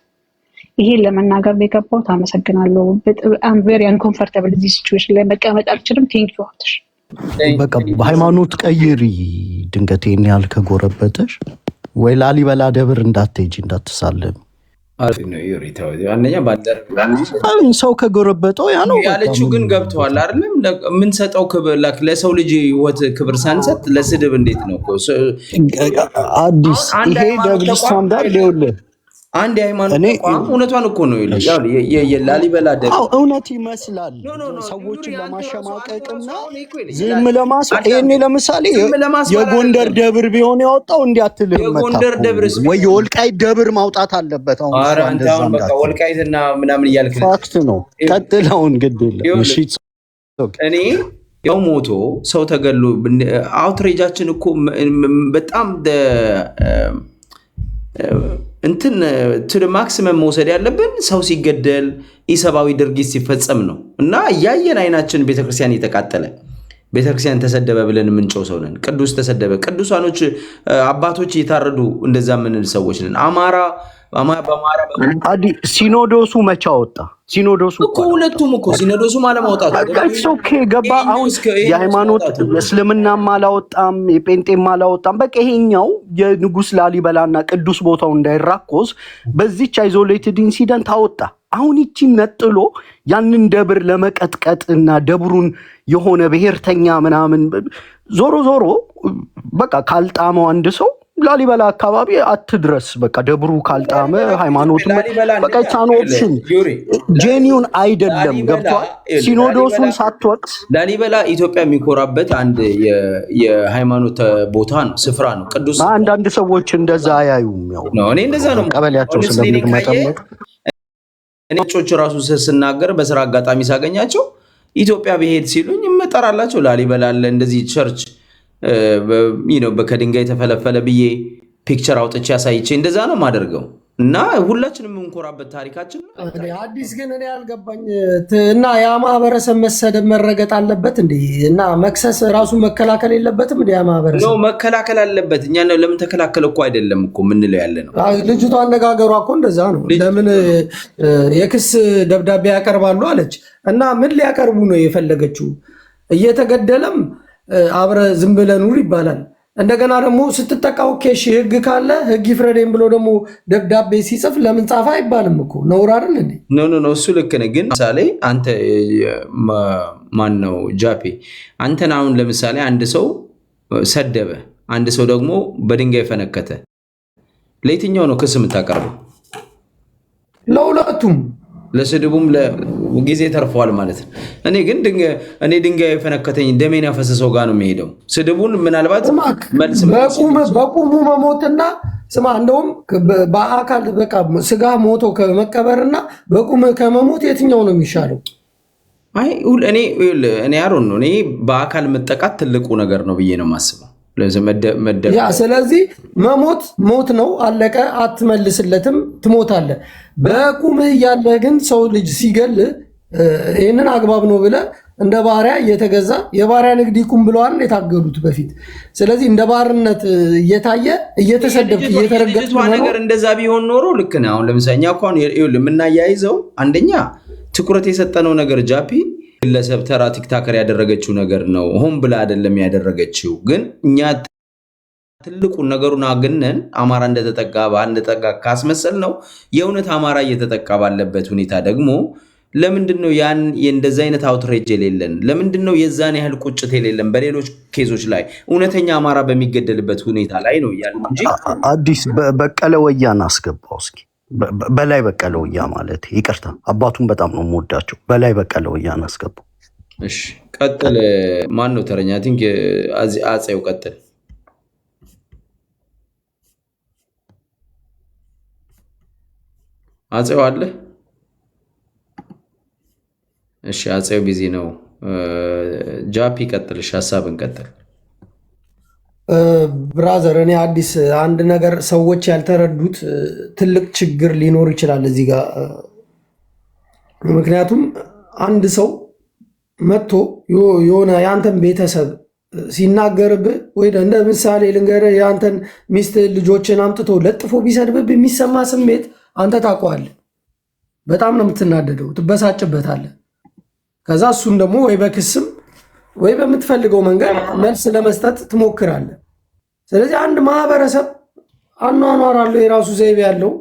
[SPEAKER 6] ይሄን ለመናገር ነው የገባሁት። አመሰግናለሁ። አም ቬሪ አንኮምፎርታብል እዚህ ሲቹዌሽን ላይ መቀመጥ አልችልም። ቴንክ ዩ አትሽ
[SPEAKER 4] በቃ በሃይማኖት ቀይሪ ድንገት ይሄን ያህል ከጎረበተሽ ወይ ላሊበላ ደብር እንዳትሄጂ እንዳትሳለም። ሰው ከጎረበጠው ያ ነው
[SPEAKER 1] ያለችው። ግን ገብተዋል አይደለም? የምንሰጠው ክብር ለሰው ልጅ ህይወት ክብር ሳንሰጥ ለስድብ እንዴት ነው?
[SPEAKER 4] አዲስ ይሄ ደብል ስታንዳርድ ይኸውልህ
[SPEAKER 1] አንድ የሃይማኖት ተቋም እውነቷን እኮ ነው ይላል። የላሊበላ ደብር
[SPEAKER 4] እውነት ይመስላል ሰዎችን ለማሸማቀቅና ዝም ለማስዋል። ይሄኔ ለምሳሌ የጎንደር ደብር ቢሆን ያወጣው እንዲያትልህ
[SPEAKER 1] የጎንደር ደብር
[SPEAKER 4] ወይ የወልቃይት ደብር ማውጣት አለበት።
[SPEAKER 1] አሁን በቃ ወልቃይትና ምናምን እያልክ
[SPEAKER 4] ፋክት ነው። ቀጥለውን ግድል
[SPEAKER 1] እኔ ያው ሞቶ ሰው ተገሎ አውትሬጃችን እኮ በጣም እንትን ቱ ማክሲመም መውሰድ ያለብን ሰው ሲገደል ኢሰባዊ ድርጊት ሲፈጸም ነው። እና እያየን አይናችን ቤተክርስቲያን እየተቃጠለ ቤተክርስቲያን ተሰደበ ብለን የምንጮህ ሰው ነን። ቅዱስ ተሰደበ፣ ቅዱሳኖች አባቶች እየታረዱ እንደዛ የምንል ሰዎች ነን።
[SPEAKER 4] አዲ ሲኖዶሱ መቻ ወጣ። ሲኖዶሱ
[SPEAKER 1] እኮ ሁለቱም እኮ ሲኖዶሱ ማለማውጣት
[SPEAKER 4] ኦኬ ገባ። አሁን የሃይማኖት እስልምናም አላወጣም የጴንጤም አላወጣም። በቃ ይሄኛው የንጉስ ላሊበላና ቅዱስ ቦታው እንዳይራኮስ በዚህች አይዞሌትድ ኢንሲደንት አወጣ። አሁን ይቺን ነጥሎ ያንን ደብር ለመቀጥቀጥና ደብሩን የሆነ ብሔርተኛ ምናምን ዞሮ በቃ ካልጣመው አንድ ሰው ላሊበላ አካባቢ አትድረስ። በቃ ደብሩ ካልጣመ ሃይማኖት በቃ ቻን ኦፕሽን ጄኒውን አይደለም። ገብቷል። ሲኖዶሱን ሳትወቅስ
[SPEAKER 1] ላሊበላ ኢትዮጵያ የሚኮራበት አንድ የሃይማኖት ቦታ ነው፣ ስፍራ ነው፣ ቅዱስ።
[SPEAKER 4] አንዳንድ ሰዎች እንደዛ አያዩም። ያው
[SPEAKER 1] እኔ እንደዛ ነው
[SPEAKER 4] ቀበሌያቸው ስለሚመጠመጥ
[SPEAKER 1] እኔ ጮች ራሱ ስናገር በስራ አጋጣሚ ሳገኛቸው ኢትዮጵያ ብሄድ ሲሉኝ እመጣራላቸው ላሊበላ አለ እንደዚህ ቸርች በከድንጋይ የተፈለፈለ ብዬ ፒክቸር አውጥቼ ያሳይቼ እንደዛ ነው ማደርገው። እና ሁላችንም እንኮራበት ታሪካችን
[SPEAKER 3] አዲስ ግን እኔ ያልገባኝ እና ያ ማህበረሰብ መሰደብ መረገጥ አለበት እንዴ? እና መክሰስ ራሱ መከላከል የለበትም እንዴ? ያ ማህበረሰብ
[SPEAKER 1] ነው መከላከል አለበት። እኛ ነው ለምን ተከላከለ እኮ አይደለም እኮ ምንለው ያለ ነው።
[SPEAKER 3] ልጅቷ አነጋገሯ እኮ እንደዛ ነው። ለምን የክስ ደብዳቤ ያቀርባሉ አለች። እና ምን ሊያቀርቡ ነው የፈለገችው? እየተገደለም አብረ ዝም ብለህ ኑር ይባላል። እንደገና ደግሞ ስትጠቃው ኬሽ ህግ ካለ ህግ ይፍረደኝ ብሎ ደግሞ ደብዳቤ ሲጽፍ ለምን ጻፈ አይባልም እኮ ነውር አይደል እንዴ?
[SPEAKER 1] ኖ እሱ ልክ ነህ። ግን ምሳሌ አንተ ማን ነው ጃፔ፣ አንተን አሁን ለምሳሌ አንድ ሰው ሰደበ፣ አንድ ሰው ደግሞ በድንጋይ ፈነከተ፣ ለየትኛው ነው ክስ የምታቀርበው?
[SPEAKER 3] ለሁለቱም።
[SPEAKER 1] ለስድቡም ጊዜ ተርፈዋል ማለት ነው። እኔ ግን ድንጋይ ፈነከተኝ ደሜን ያፈሰሰው ጋር ነው የሚሄደው። ስድቡን ምናልባት መልስ
[SPEAKER 3] በቁሙ መሞትና ስማ እንደውም በአካል በቃ ስጋ ሞቶ ከመቀበርና በቁም ከመሞት የትኛው ነው የሚሻለው?
[SPEAKER 1] አይ እኔ አሮን ነው። እኔ በአካል መጠቃት ትልቁ ነገር ነው ብዬ ነው የማስበው።
[SPEAKER 3] ስለዚህ መሞት ሞት ነው፣ አለቀ። አትመልስለትም፣ ትሞታለህ። በቁምህ እያለ ግን ሰው ልጅ ሲገል ይህንን አግባብ ነው ብለህ እንደ ባሪያ እየተገዛ የባሪያ ንግድ ይቁም ብለዋል የታገዱት በፊት። ስለዚህ እንደ ባርነት እየታየ እየተሰደብክ እየተረገጥክ
[SPEAKER 1] ነገር እንደዛ ቢሆን ኖሮ ልክ ነህ። አሁን ለምሳሌ እኛ እኮ የምናያይዘው አንደኛ ትኩረት የሰጠነው ነገር ጃፒ ግለሰብ ተራ ቲክታከር ያደረገችው ነገር ነው። ሆን ብላ አይደለም ያደረገችው። ግን እኛ ትልቁን ነገሩን አግነን አማራ እንደተጠቃ ካስመሰል ነው የእውነት አማራ እየተጠቃ ባለበት ሁኔታ ደግሞ ለምንድነው ያን እንደዛ አይነት አውትሬጅ የሌለን? ለምንድነው የዛን ያህል ቁጭት የሌለን? በሌሎች ኬዞች ላይ እውነተኛ አማራ በሚገደልበት ሁኔታ ላይ ነው ያለው እንጂ
[SPEAKER 4] አዲስ በቀለ ወያን አስገባው እስኪ በላይ በቀለ ወያ ማለት ይቅርታ፣ አባቱን በጣም ነው የምወዳቸው። በላይ በቀለ ወያን አስገባው።
[SPEAKER 1] እሺ ቀጥል። ማን ነው ተረኛ? አይ ቲንክ አጼው ቀጥል። አጼው አለ? እሺ አጼው ቢዚ ነው። ጃፒ ቀጥል። እሺ ሀሳብን ቀጥል።
[SPEAKER 3] ብራዘር እኔ አዲስ አንድ ነገር ሰዎች ያልተረዱት ትልቅ ችግር ሊኖር ይችላል እዚህ ጋር። ምክንያቱም አንድ ሰው መጥቶ የሆነ የአንተን ቤተሰብ ሲናገርብህ ወይ እንደ ምሳሌ ልንገርህ፣ የአንተን ሚስት ልጆችን አምጥቶ ለጥፎ ቢሰድብህ የሚሰማ ስሜት አንተ ታውቀዋለህ። በጣም ነው የምትናደደው፣ ትበሳጭበታለህ። ከዛ እሱን ደግሞ ወይ በክስም ወይ በምትፈልገው መንገድ መልስ ለመስጠት ትሞክራለህ። ስለዚህ አንድ ማህበረሰብ አኗኗር አለው፣ የራሱ ዘይቤ ያለው፣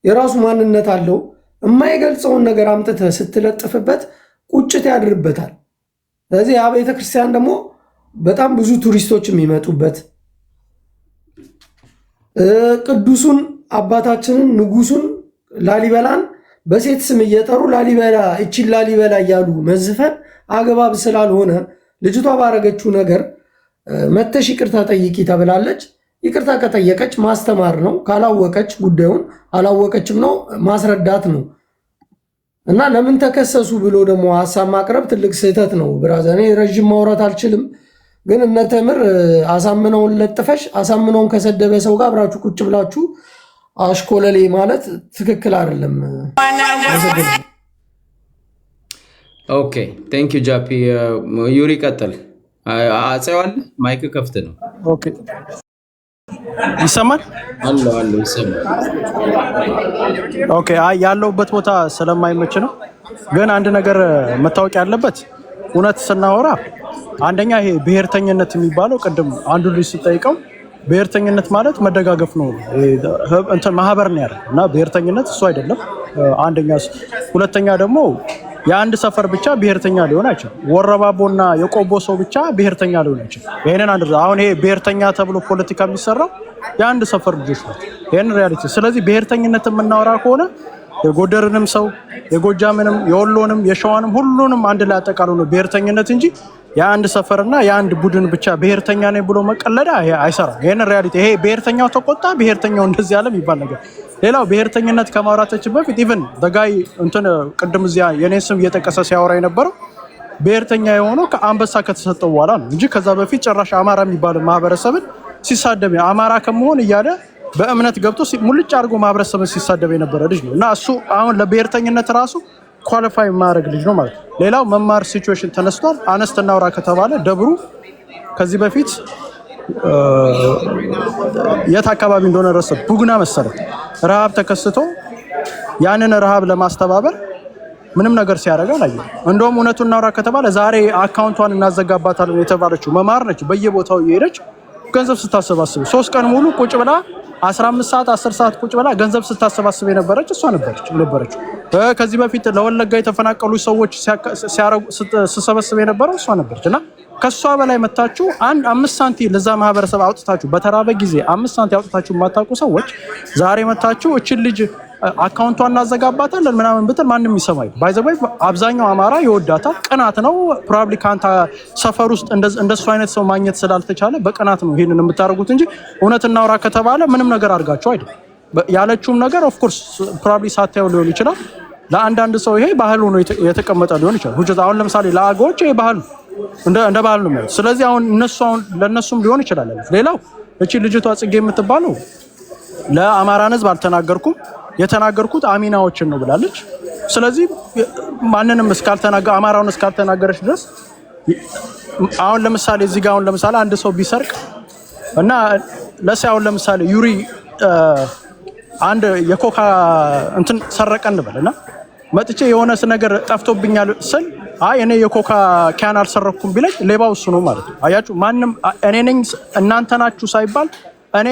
[SPEAKER 3] የራሱ ማንነት አለው። የማይገልጸውን ነገር አምጥተህ ስትለጥፍበት ቁጭት ያድርበታል። ስለዚህ ያ ቤተክርስቲያን ደግሞ በጣም ብዙ ቱሪስቶች የሚመጡበት ቅዱሱን አባታችንን ንጉሱን ላሊበላን በሴት ስም እየጠሩ ላሊበላ እቺን ላሊበላ እያሉ መዝፈን አግባብ ስላልሆነ ልጅቷ ባረገችው ነገር መተሽ ይቅርታ ጠይቂ ተብላለች። ይቅርታ ከጠየቀች ማስተማር ነው። ካላወቀች ጉዳዩን አላወቀችም ነው ማስረዳት ነው። እና ለምን ተከሰሱ ብሎ ደግሞ ሀሳብ ማቅረብ ትልቅ ስህተት ነው። ብራዘር እኔ ረዥም ማውራት አልችልም፣ ግን እነ ተምር አሳምነውን ለጥፈሽ አሳምነውን ከሰደበ ሰው ጋር አብራችሁ ቁጭ ብላችሁ አሽኮለሌ ማለት ትክክል አይደለም።
[SPEAKER 1] ኦኬ ቴንክ ዩ ጃፒ። ዩሪ ቀጥል። አጼው አለ? ማይክ ከፍት ነው።
[SPEAKER 5] ኦኬ ይሰማል?
[SPEAKER 1] አለ ይሰማል።
[SPEAKER 5] ኦኬ ያለውበት ቦታ ስለማይመች ነው። ግን አንድ ነገር መታወቅ ያለበት እውነት ስናወራ አንደኛ ይሄ ብሔርተኝነት የሚባለው ቅድም አንዱ ልጅ ስጠይቀው ብሔርተኝነት ማለት መደጋገፍ ነው እንትን ማህበር ነው ያለው እና ብሔርተኝነት እሱ አይደለም። አንደኛ ሁለተኛ ደግሞ የአንድ ሰፈር ብቻ ብሔርተኛ ሊሆን አይችልም። ወረባቦና የቆቦ ሰው ብቻ ብሔርተኛ ሊሆን አይችልም። ይሄንን አንድ አሁን ይሄ ብሔርተኛ ተብሎ ፖለቲካ የሚሰራው የአንድ ሰፈር ልጆች ናቸው። ይሄን ሪያሊቲ። ስለዚህ ብሔርተኝነት የምናወራ ከሆነ የጎደርንም ሰው የጎጃምንም የወሎንም የሸዋንም ሁሉንም አንድ ላይ አጠቃላይ ነው ብሔርተኝነት እንጂ የአንድ ሰፈርና የአንድ ቡድን ብቻ ብሔርተኛ ነኝ ብሎ መቀለዳ አይሰራም። ይሄን ሪያሊቲ። ይሄ ብሔርተኛው ተቆጣ፣ ብሔርተኛው እንደዚህ ያለ የሚባል ነገር። ሌላው ብሔርተኝነት ከማውራታችን በፊት ኢቭን በጋይ እንትን ቅድም እዚያ የኔ ስም እየጠቀሰ ሲያወራ የነበረው ብሔርተኛ የሆነው ከአንበሳ ከተሰጠው በኋላ ነው እንጂ ከዛ በፊት ጭራሽ አማራ የሚባል ማህበረሰብን ሲሳደብ አማራ ከመሆን እያለ በእምነት ገብቶ ሙልጭ አድርጎ ማህበረሰብን ሲሳደብ የነበረ ልጅ ነው እና እሱ አሁን ለብሔርተኝነት ራሱ ኳሊፋይ ማድረግ ልጅ ነው ማለት ነው። ሌላው መማር ሲቹዌሽን ተነስቷል። አነስት እናውራ ከተባለ ደብሩ ከዚህ በፊት የት አካባቢ እንደሆነ ረሰ ቡግና መሰረት ረሃብ ተከስቶ ያንን ረሃብ ለማስተባበር ምንም ነገር ሲያደርግ አላየሁም። እንደውም እውነቱን እናውራ ከተባለ ዛሬ አካውንቷን እናዘጋባታለን የተባለችው መማር ነች። በየቦታው እየሄደች ገንዘብ ስታሰባስብ 3 ቀን ሙሉ ቁጭ ብላ 15 ሰዓት 10 ሰዓት ቁጭ ብላ ገንዘብ ስታሰባስብ የነበረች እሷ ነበረች። ከዚህ በፊት ለወለጋ የተፈናቀሉ ሰዎች ስሰበስብ የነበረው እሷ ነበረች እና ከሷ በላይ መታችሁ 5 ሳንቲም ለዛ ማህበረሰብ አውጥታችሁ በተራበ ጊዜ 5 ሳንቲም አውጥታችሁ የማታውቁ ሰዎች ዛሬ መታችሁ እችን ልጅ አካውንቷን እናዘጋባታለን ምናምን ብትል ማንም ይሰማል። ባይዘባይ አብዛኛው አማራ ይወዳታል። ቅናት ነው። ፕሮባብሊ ካንተ ሰፈር ውስጥ እንደሱ አይነት ሰው ማግኘት ስላልተቻለ በቅናት ነው ይሄንን የምታደርጉት እንጂ እውነት እናውራ ከተባለ ምንም ነገር አድርጋችሁ አይደለም። ያለችውም ነገር ኦፍ ኮርስ ፕሮባብሊ ሳታየው ሊሆን ይችላል። ለአንዳንድ ሰው ይሄ ባህል ሆኖ የተቀመጠ ሊሆን ይችላል። ሁሉ አሁን ለምሳሌ ለአገዎች ይሄ ባህል እንደ ባህል ነው ማለት። ስለዚህ አሁን ለነሱም ሊሆን ይችላል። ሌላው እቺ ልጅቷ ጽጌ የምትባለው ለአማራን ህዝብ አልተናገርኩም የተናገርኩት አሚናዎችን ነው ብላለች። ስለዚህ ማንንም አማራውን እስካልተናገረች ድረስ አሁን ለምሳሌ እዚህ ጋር አሁን ለምሳሌ አንድ ሰው ቢሰርቅ እና አሁን ለምሳሌ ዩሪ አንድ የኮካ እንትን ሰረቀ እንበልና መጥቼ የሆነስ ነገር ጠፍቶብኛል ስል እኔ የኮካ ካን አልሰረኩም ቢለኝ ሌባው እሱ ነው ማለት ነው። አያችሁ ማንም እኔ ነኝ እናንተ ናችሁ ሳይባል እኔ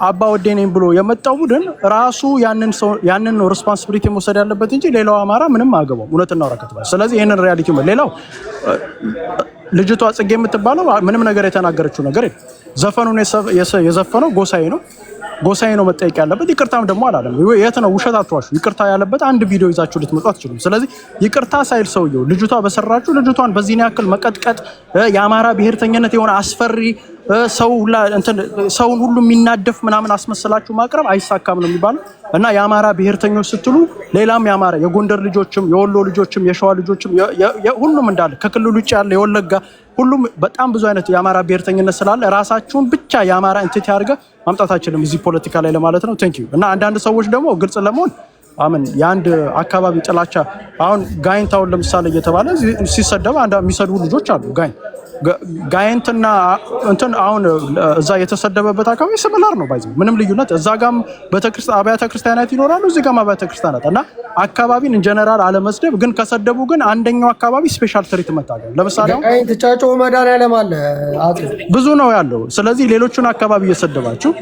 [SPEAKER 5] አባ ወዴ ነኝ ብሎ የመጣው ቡድን ራሱ ያንን ነው ሪስፖንሲቢሊቲ መውሰድ ያለበት እንጂ ሌላው አማራ ምንም አገባው። እውነት እናውራ ከተባለ ስለዚህ ይሄንን ሪያሊቲ ነው። ሌላው ልጅቷ ጽጌ የምትባለው ምንም ነገር የተናገረችው ነገር የለም። ዘፈኑን የዘፈነው ጎሳዬ ነው። ጎሳዬ ነው መጠየቅ ያለበት። ይቅርታም ደግሞ አላለም። የት ነው ውሸት አትዋሹ። ይቅርታ ያለበት አንድ ቪዲዮ ይዛችሁ ልትመጡ አትችሉም። ስለዚህ ይቅርታ ሳይል ሰውየው ልጅቷ በሰራችሁ ልጅቷን በዚህን ያክል መቀጥቀጥ የአማራ ብሔርተኝነት የሆነ አስፈሪ ሰውን ሁሉ የሚናደፍ ምናምን አስመስላችሁ ማቅረብ አይሳካም ነው የሚባለው። እና የአማራ ብሔርተኞች ስትሉ ሌላም የአማራ የጎንደር ልጆችም የወሎ ልጆችም የሸዋ ልጆችም ሁሉም እንዳለ ከክልሉ ውጭ ያለ የወለጋ ሁሉም በጣም ብዙ አይነት የአማራ ብሔርተኝነት ስላለ ራሳችሁን ብቻ የአማራ ኤንቲቲ አድርገ ማምጣት አይችልም እዚህ ፖለቲካ ላይ ለማለት ነው። ቴንክ ዩ። እና አንዳንድ ሰዎች ደግሞ ግልጽ ለመሆን አምን የአንድ አካባቢ ጥላቻ አሁን ጋይንታውን ለምሳሌ እየተባለ ሲሰደብ የሚሰድቡ ልጆች አሉ። ጋይንትና እንትን አሁን እዛ የተሰደበበት አካባቢ ስምላር ነው ባይዘው ምንም ልዩነት እዛ ጋም አብያተ ክርስቲያናት ይኖራሉ እዚህ ጋም አብያተ ክርስቲያናት እና አካባቢን ኢንጀነራል አለመስደብ ግን ከሰደቡ ግን አንደኛው አካባቢ ስፔሻል ትሪትመንት አለ። ለምሳሌ
[SPEAKER 3] ጋይንት ጫጮ መድኃኒዓለም አለ
[SPEAKER 5] ብዙ ነው ያለው። ስለዚህ ሌሎቹን አካባቢ እየሰደባችሁ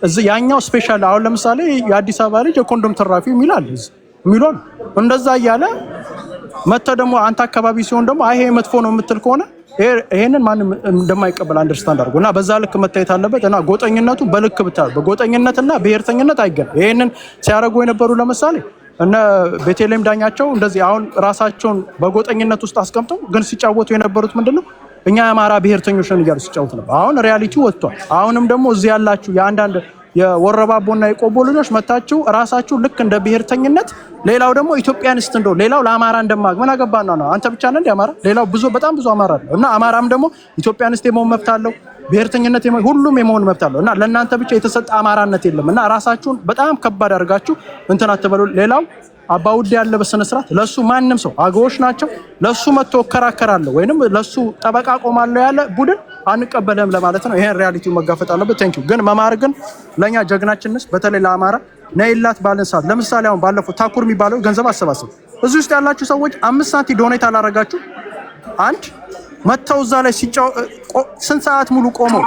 [SPEAKER 5] እዚህ ያኛው ስፔሻል አሁን ለምሳሌ የአዲስ አበባ ልጅ የኮንዶም ተራፊ የሚላል የሚሏል እንደዛ እያለ መተ ደግሞ አንተ አካባቢ ሲሆን ደግሞ ይሄ መጥፎ ነው የምትል ከሆነ ይሄንን ማንም እንደማይቀበል አንደርስታንድ አድርጎ እና በዛ ልክ መታየት አለበት። እና ጎጠኝነቱ በልክ ብታል በጎጠኝነትና ብሔርተኝነት አይገናም። ይሄንን ሲያደርጉ የነበሩ ለምሳሌ እነ ቤተልሔም ዳኛቸው እንደዚህ አሁን ራሳቸውን በጎጠኝነት ውስጥ አስቀምጠው ግን ሲጫወቱ የነበሩት ምንድነው እኛ የአማራ ብሔርተኞች ነን እያሉ ሲጫወቱ ነበር። አሁን ሪያሊቲው ወጥቷል። አሁንም ደግሞ እዚህ ያላችሁ የአንዳንድ የወረባቦና የቆቦ ልጆች መታችሁ ራሳችሁ ልክ እንደ ብሔርተኝነት ሌላው ደግሞ ኢትዮጵያኒስት እንደው ሌላው ለአማራ እንደማግ ምን አገባና ነው አንተ ብቻ ነህ እንደ አማራ ሌላው በጣም ብዙ አማራ አለ እና አማራም ደግሞ ኢትዮጵያኒስት የመሆን መብት አለው ብሔርተኝነት ሁሉም የመሆን መብት አለው እና ለእናንተ ብቻ የተሰጠ አማራነት የለም እና ራሳችሁን በጣም ከባድ አድርጋችሁ እንትን አትበሉ። ሌላው አባውድ ያለ በስነ ስርዓት ለሱ ማንም ሰው አገዎች ናቸው ለሱ መጥቶ እከራከራለሁ ወይንም ለሱ ጠበቃ ቆማለሁ ያለ ቡድን አንቀበልም ለማለት ነው። ይሄን ሪያሊቲው መጋፈጥ አለበት። ቴንክ ዩ። ግን መማር ግን ለኛ ጀግናችንስ በተለይ ለአማራ ነይላት ባለን ሰዓት ለምሳሌ አሁን ባለፈው ታኩር የሚባለው ገንዘብ አሰባሰብ እዚህ ውስጥ ያላችሁ ሰዎች 5 ሳንቲም ዶኔት አላረጋችሁ አንድ መተው እዛ ላይ ስንት ሰዓት ሙሉ ቆመው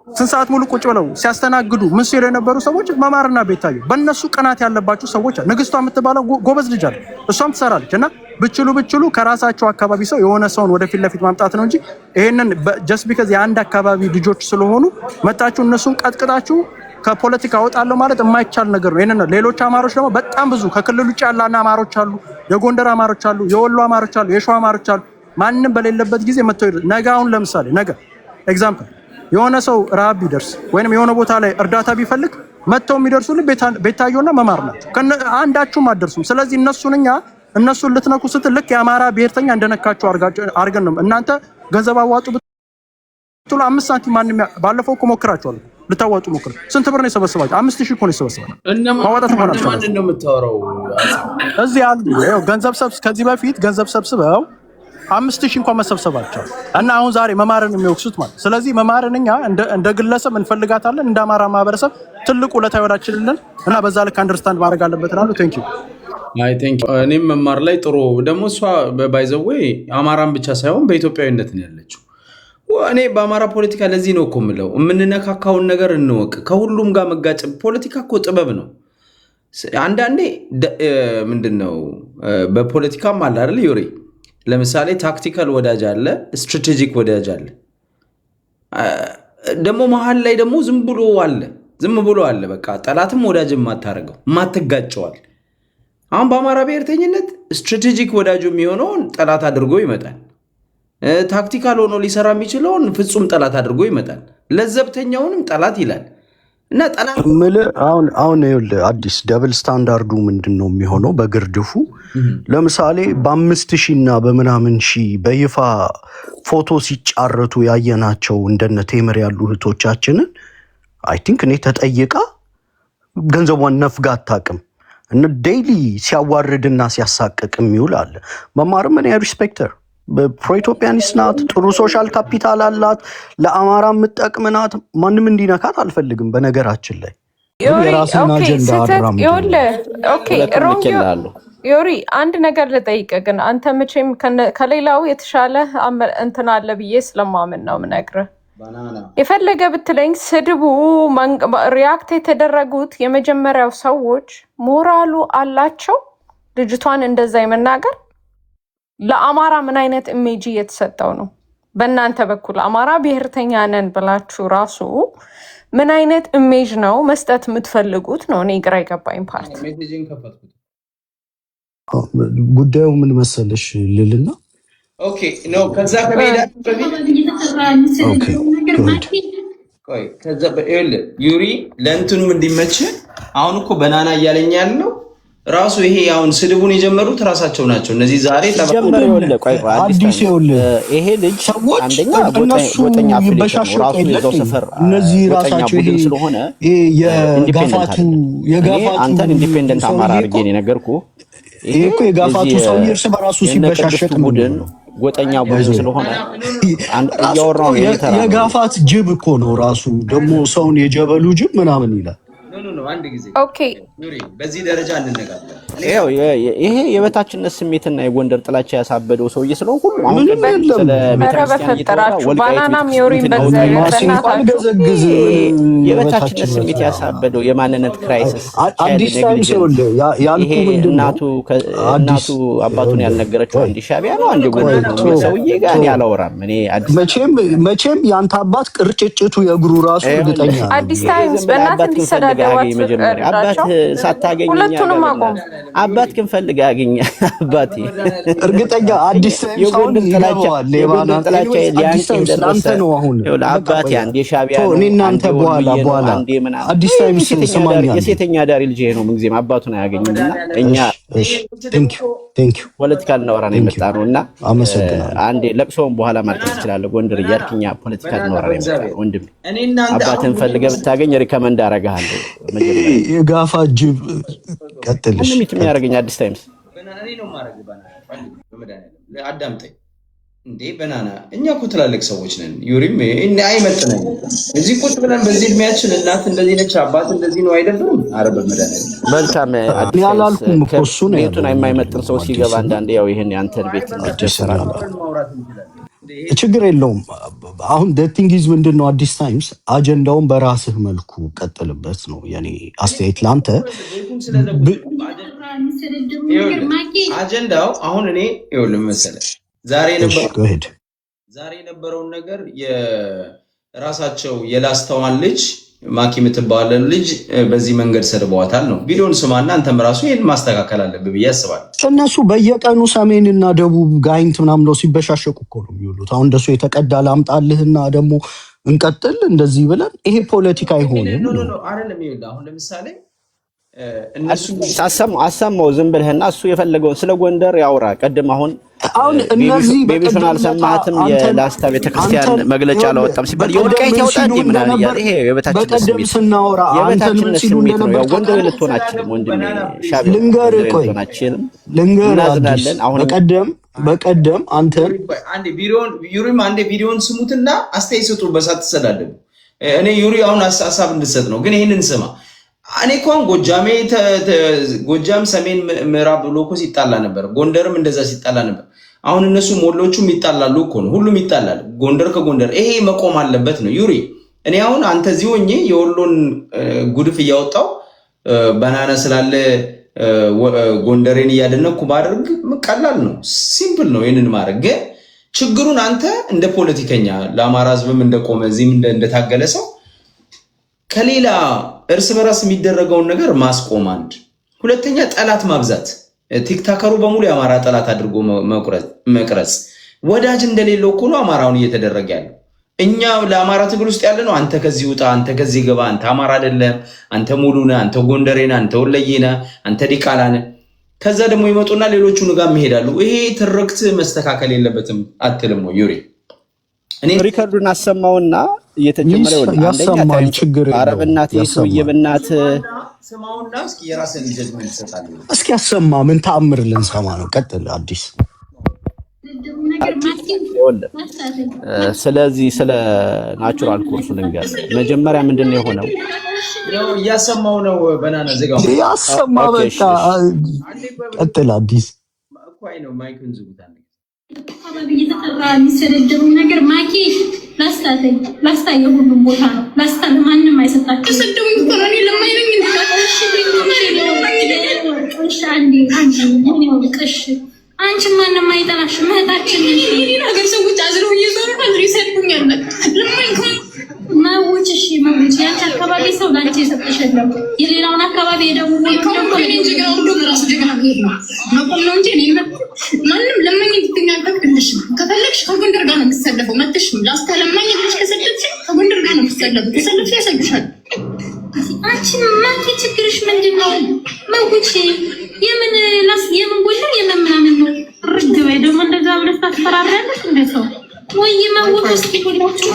[SPEAKER 5] ስንት ሰዓት ሙሉ ቁጭ ብለው ሲያስተናግዱ ምን ሲሉ የነበሩ ሰዎች መማርና ቤታዩ በእነሱ ቅናት ያለባችሁ ሰዎች ንግስቷ የምትባለው ጎበዝ ልጅ አለ እሷም ትሰራለች እና ብችሉ ከራሳቸው አካባቢ ሰው የሆነ ሰውን ወደፊት ለፊት ማምጣት ነው እንጂ ይሄንን ጀስት ቢካዝ የአንድ አካባቢ ልጆች ስለሆኑ መጣችሁ እነሱን ቀጥቅጣችሁ ከፖለቲካ አወጣለሁ ማለት የማይቻል ነገር ነው። ይሄንን ሌሎች አማሮች ደግሞ በጣም ብዙ ከክልል ውጭ ያላና አማሮች አሉ፣ የጎንደር አማሮች አሉ፣ የወሎ አማሮች አሉ፣ የሸዋ አማሮች አሉ። ማንንም በሌለበት ጊዜ መጥተው ነገ አሁን ለምሳሌ ነገ ኤግዛምፕል የሆነ ሰው ረሃብ ቢደርስ ወይንም የሆነ ቦታ ላይ እርዳታ ቢፈልግ መጥተው የሚደርሱልን ቤታየውና መማር ናቸው። አንዳችሁም አትደርሱም። ስለዚህ እነሱን ልትነኩ ስትል ልክ የአማራ ብሔርተኛ እንደነካችሁ አድርገን ነው እናንተ ገንዘብ አዋጡ ብትሉ 5 ሳንቲም ማንም ባለፈው እኮ ሞክራችኋል ልታዋጡ ሞክሩ። ስንት ብር ነው የሰበሰባችሁ? 5000 እኮ ነው የሰበሰባችሁ። ማዋጣት እንኳን አልቻለም።
[SPEAKER 1] ማን ነው የምታወራው?
[SPEAKER 5] እዚህ ያሉ ከዚህ በፊት ገንዘብ ሰብስበው 5000 እንኳን መሰብሰባቸው እና አሁን ዛሬ መማርን የሚወክሱት ማለት። ስለዚህ መማርን እኛ እንደ ግለሰብ እንፈልጋታለን እንደ አማራ ማህበረሰብ ትልቁ ለታይወዳችንን እና በዛ ልክ አንደርስታንድ ማድረግ አለበት ነው። ቴንክ ዩ
[SPEAKER 1] እኔም መማር ላይ ጥሩ ደግሞ እሷ ባይዘዌ አማራን ብቻ ሳይሆን በኢትዮጵያዊነት ነው ያለችው። እኔ በአማራ ፖለቲካ ለዚህ ነው እኮ የምለው የምንነካካውን ነገር እንወቅ። ከሁሉም ጋር መጋጨት ፖለቲካ እኮ ጥበብ ነው። አንዳንዴ ምንድነው በፖለቲካም አለ አይደል ዮሪ ለምሳሌ ታክቲካል ወዳጅ አለ፣ ስትራቴጂክ ወዳጅ አለ። ደግሞ መሀል ላይ ደግሞ ዝም ብሎ አለ። በቃ ጠላትም ወዳጅም ማታረገው ማትጋጨዋል። አሁን በአማራ ብሔርተኝነት ስትራቴጂክ ወዳጁ የሚሆነውን ጠላት አድርጎ ይመጣል። ታክቲካል ሆኖ ሊሰራ የሚችለውን ፍጹም ጠላት አድርጎ ይመጣል። ለዘብተኛውንም ጠላት ይላል እና ጠላት
[SPEAKER 4] አሁን ይኸውልህ አዲስ ደብል ስታንዳርዱ ምንድን ነው የሚሆነው? በግርድፉ ለምሳሌ በ5000 እና በምናምን ሺህ በይፋ ፎቶ ሲጫረቱ ያየናቸው እንደነ ቴምር ያሉ እህቶቻችንን አይ ቲንክ እኔ ተጠይቃ ገንዘቧን ነፍጋ አታውቅም። እና ዴይሊ ሲያዋርድና ሲያሳቅቅ የሚውል አለ። መማርም እኔ ሪስፔክተር ፕሮ ኢትዮጵያኒስት ናት። ጥሩ ሶሻል ካፒታል አላት። ለአማራ የምትጠቅም ናት። ማንም እንዲነካት አልፈልግም። በነገራችን ላይ የራስን አጀንዳ
[SPEAKER 8] ዮሪ አንድ ነገር ልጠይቅ ግን አንተ መቼም ከሌላው የተሻለ እንትን አለ ብዬ ስለማምን ነው የምነግርህ። የፈለገ ብትለኝ ስድቡ ሪያክት የተደረጉት የመጀመሪያው ሰዎች ሞራሉ አላቸው ልጅቷን እንደዛ የመናገር። ለአማራ ምን አይነት ኢሜጅ እየተሰጠው ነው? በእናንተ በኩል አማራ ብሔርተኛ ነን ብላችሁ ራሱ ምን አይነት ኢሜጅ ነው መስጠት የምትፈልጉት ነው እኔ ግራ የገባኝ ፓርት።
[SPEAKER 4] ጉዳዩ ምን መሰለሽ ልልና
[SPEAKER 1] ኦኬ ነው ከዛ ከሜዳ ቆይ ከዛ ዩሪ ለእንትኑም እንዲመች አሁን እኮ በናና እያለኝ ያለው ራሱ ይሄ አሁን ስድቡን የጀመሩት ራሳቸው ናቸው። እነዚህ ዛሬ
[SPEAKER 4] አዲስ ይሄ ልጅ አንደኛ ጎጠኛ ይበሻሻው ራሱ ይዘው ሰፈር እነዚህ ራሳቸው ይሄ ስለሆነ የጋፋቱ አንተን ኢንዲፔንደንት አማራ አድርጌ ነው ነገርኩህ። ይሄ እኮ የጋፋቱ ሰው እርስ በራሱ ሲበሻሸቅ ቡድን ጎጠኛ ቡድን ስለሆነ ያወራው የጋፋት ጅብ እኮ ነው ራሱ ደግሞ ሰውን የጀበሉ ጅብ ምናምን ይላል።
[SPEAKER 1] አንድ ጊዜ
[SPEAKER 8] ኦኬ
[SPEAKER 1] ኑሪ በዚህ ደረጃ እንነጋገር።
[SPEAKER 7] ይሄ የበታችነት ስሜትና የጎንደር ጥላቻ ያሳበደው ሰውዬ ስለሆነ ሁሉ አሁን
[SPEAKER 8] በፈጠራችሁ ባናናም ዮሪን
[SPEAKER 4] ገዘግዝ
[SPEAKER 7] የበታችነት ስሜት ያሳበደው የማንነት ክራይሲስ
[SPEAKER 4] አዲስ ታይምስ ያልኩ
[SPEAKER 7] እናቱ አባቱን ያልነገረችው አንድ ሻቢያ ነው አንድ ጎንደር ነው ሰውዬ ጋር ያላወራም። እኔ መቼም ያንተ አባት ቅርጭጭቱ የእግሩ ራሱ እርግጠኛ ነው።
[SPEAKER 8] አዲስ ታይምስ በእናት እንዲሰዳደዋት
[SPEAKER 7] መጀመሪያ አባት ሳታገኝ
[SPEAKER 8] ሁለቱንም አቆም
[SPEAKER 7] አባት ግን ፈልጋ ያገኝ አባቴ
[SPEAKER 4] እርግጠኛ አዲስ ሳይሆን ይገባዋል። ሌባና አዲስ ሳይንስ ነው። አሁን
[SPEAKER 7] አባቴ አንዴ ሻቢያ ነው
[SPEAKER 4] እኔ እናንተ በኋላ አዲስ ሳይንስ ሰማኛ
[SPEAKER 7] የሴተኛ ዳሪ ልጅ ነው። ምን ጊዜም አባቱን አያገኝምና እኛ
[SPEAKER 4] ቴንክ ዩ
[SPEAKER 7] ፖለቲካል ነው ወራኔ መጣ ነውና
[SPEAKER 4] አመሰግናለሁ።
[SPEAKER 7] አንዴ ለቅሶም በኋላ ማለት ይችላል። ጎንደር እያልክኛ ፖለቲካል ነው ወራኔ መጣ ወንድም አባትን ፈልገህ ብታገኝ ሪከመንድ አደርግሃለሁ። መጀመሪያ
[SPEAKER 4] የጋፋ ጅብ ቀጥልሽ
[SPEAKER 7] ምን የሚያደርገኝ አዲስ ታይምስ
[SPEAKER 1] በናና ነው ማረግ በመድኃኒዓለም አዳምጠኝ እንዴ በናና እኛ እኮ ትላልቅ ሰዎች ነን። ዩሪም አይመጥነን እዚህ ቁጭ ብለን በዚህ እድሜያችን እናት እንደዚህ ነች አባት እንደዚህ ነው አይደለም። ኧረ በመድኃኒዓለም
[SPEAKER 7] መልካም
[SPEAKER 4] ያላልኩም እኮ እሱ ነው
[SPEAKER 7] ቤቱን የማይመጥን ሰው ሲገባ አንዳንዴ ያው ይሄን ያንተን ቤት እንዲጀሰራል
[SPEAKER 4] ችግር የለውም። አሁን ቲንግ ኢዝ ምንድነው አዲስ ታይምስ አጀንዳውን በራስህ መልኩ ቀጥልበት ነው የኔ አስተያየት ለአንተ።
[SPEAKER 1] አጀንዳው አሁን እኔ ይኸውልህ መሰለህ ዛሬ የነበረውን ነገር የራሳቸው የላስተዋን ልጅ ማኪ የምትባለን ልጅ በዚህ መንገድ ሰድበዋታል ነው። ቪዲዮን ስማና አንተም ራሱ ይሄን ማስተካከል አለብህ ብዬ አስባለሁ።
[SPEAKER 4] እነሱ በየቀኑ ሰሜንና ደቡብ ጋይንት ምናምን ነው ሲበሻሸቁ እኮ ነው የሚውሉት። አሁን እንደሱ የተቀዳ ላምጣልህና ደግሞ እንቀጥል እንደዚህ ብለን ይሄ ፖለቲካ አይሆንም።
[SPEAKER 1] አይደለም ይኸውልህ አሁን ለምሳሌ
[SPEAKER 7] እነሱ አሰማው ዝም ብለህና እሱ የፈለገውን ስለ ጎንደር ያውራ። ቀደም አሁን
[SPEAKER 4] እነዚህ
[SPEAKER 7] ቤቢሽናል ሰማህትም የላስታ ቤተክርስቲያን መግለጫ አላወጣም ሲባል የወልቃይት ያወጣል ምናምን እያለ ይሄ የበታችነት ስሜት
[SPEAKER 4] ስናወራ
[SPEAKER 7] የበታችነት ስሜት ነው። ያው ጎንደር ልትሆናችንም ወንድሜ ሻቢ
[SPEAKER 4] ልንገርህ
[SPEAKER 7] እናዝናለን። አሁን
[SPEAKER 4] በቀደም አንተ
[SPEAKER 1] አንዴ ቪዲዮን ስሙትና አስተያየት ስጡ። በሳትሰዳደቡ እኔ ዩሪ አሁን ሐሳብ እንድሰጥ ነው። ግን ይሄንን ስማ እኔ እንኳን ጎጃም ሰሜን ምዕራብ ብሎ እኮ ሲጣላ ነበር። ጎንደርም እንደዛ ሲጣላ ነበር። አሁን እነሱ ሞሎቹም ይጣላሉ እኮ ነው። ሁሉም ይጣላል። ጎንደር ከጎንደር ይሄ መቆም አለበት ነው ዩሪ። እኔ አሁን አንተ እዚህ ሆኜ የወሎን ጉድፍ እያወጣው በናና ስላለ ጎንደሬን እያደነኩ ባደርግ ቀላል ነው፣ ሲምፕል ነው ይሄንን ማድረግ። ግን ችግሩን አንተ እንደ ፖለቲከኛ ለአማራ ሕዝብም እንደቆመ እዚህም እንደታገለ ሰው ከሌላ እርስ በራስ የሚደረገውን ነገር ማስቆም አንድ፣ ሁለተኛ ጠላት ማብዛት፣ ቲክታከሩ በሙሉ የአማራ ጠላት አድርጎ መቅረጽ። ወዳጅ እንደሌለው እኮ ነው አማራውን እየተደረገ ያለው። እኛ ለአማራ ትግል ውስጥ ያለ ነው አንተ ከዚህ ውጣ፣ አንተ ከዚህ ገባ፣ አንተ አማራ አይደለም፣ አንተ ሙሉ ነህ፣ አንተ ጎንደሬ ነህ፣ አንተ ወለዬ ነህ፣ አንተ ዲቃላ ነህ። ከዛ ደግሞ ይመጡና ሌሎቹን ጋር ይሄዳሉ። ይሄ ትርክት መስተካከል የለበትም አትልም ወይ ዩሪ?
[SPEAKER 7] እኔ ሪከርዱን አሰማውና እየተጀመረው አንደኛ
[SPEAKER 4] ችግር
[SPEAKER 7] አረብናት የሰውዬ በእናት
[SPEAKER 1] ስማውና እስኪ የራስን ጀጅመንት ይሰጣል።
[SPEAKER 4] እስኪ አሰማ። ምን ተአምር ልንሰማ ነው? ቀጥል አዲስ።
[SPEAKER 7] ስለዚህ ስለ ናቹራል ኮርሱ ልንገር። መጀመሪያ ምንድነው የሆነው?
[SPEAKER 1] እያሰማው ነው በናና ዘጋው
[SPEAKER 4] ያሰማ። በቃ ቀጥል አዲስ።
[SPEAKER 1] እኮይ ነው ማይክን ዝጉታል።
[SPEAKER 9] አባቢ እየተጠራ የሚሰደደው ነገር ማኪ ላስታ የሁሉም ቦታ ነው። ላስታ ለማንም አይሰጣችሁ። ተሰደው ይቆራኒ ለማይነኝ እንደታሽ አንቺ ማንም አይጠላሽ መህታችን ነገር ሰዎች አዝረው እየዞሩ ነው ይሰድቡኛል። ለማይኮን ማውጭሽ ያንተ አካባቢ ሰው ላንቺ የሰጠሽለም የሌላውን አካባቢ የደቡብ ደግሞ እንጂ ጋር ሁሉ ራሱ ጀግና ነው መቆም ነው እንጂ እኔ ማንም ለማኝ እንድትኛበት ትንሽ ከፈለግሽ ከጎንደር ጋር ነው የምትሰለፈው መጥሽ ላስታ ለማኝ ብለሽ ከሰደድሽ ከጎንደር ጋር ነው የምትሰለፈው ተሰልፈሽ ያሳግሻል አንቺ ማንቺ ችግርሽ ምንድነው መውጪ የምን ጎንደር የምን ምናምን ነው ርግበይ ደግሞ እንደዛ ብለሽ ታስፈራሪያለሽ እንደሰው ወይ መውጡ እስኪ ሁላችሁ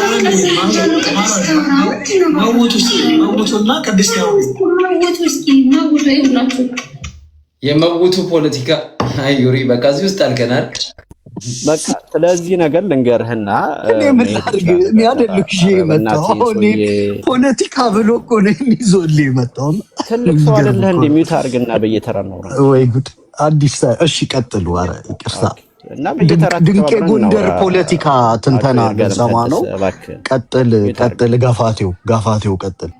[SPEAKER 9] መውጡና ቅድስት መውጡ እስኪ መውጡ ይሁላችሁ
[SPEAKER 1] የመውጡ ፖለቲካ አዩሪ በቃ እዚህ ውስጥ አልከናል
[SPEAKER 7] በቃ ስለዚህ ነገር ልንገርህና
[SPEAKER 4] እኔ ምን ላድርግ እኔ አይደልኩ የመጣው ፖለቲካ ብሎ እኮ ነው ይዞልኝ የመጣው
[SPEAKER 7] ትልቅ ሰው አይደለህ እንደ ሚውት አድርግና በየተራ ነው
[SPEAKER 4] ወይ ጉድ አዲስ እሺ ቀጥሉ ኧረ ይቅርታ
[SPEAKER 7] እና በየተራ
[SPEAKER 4] ድንቄ ጎንደር ፖለቲካ ትንተና ገንዘማ ነው ቀጥል ጋፋቴው ቀጥል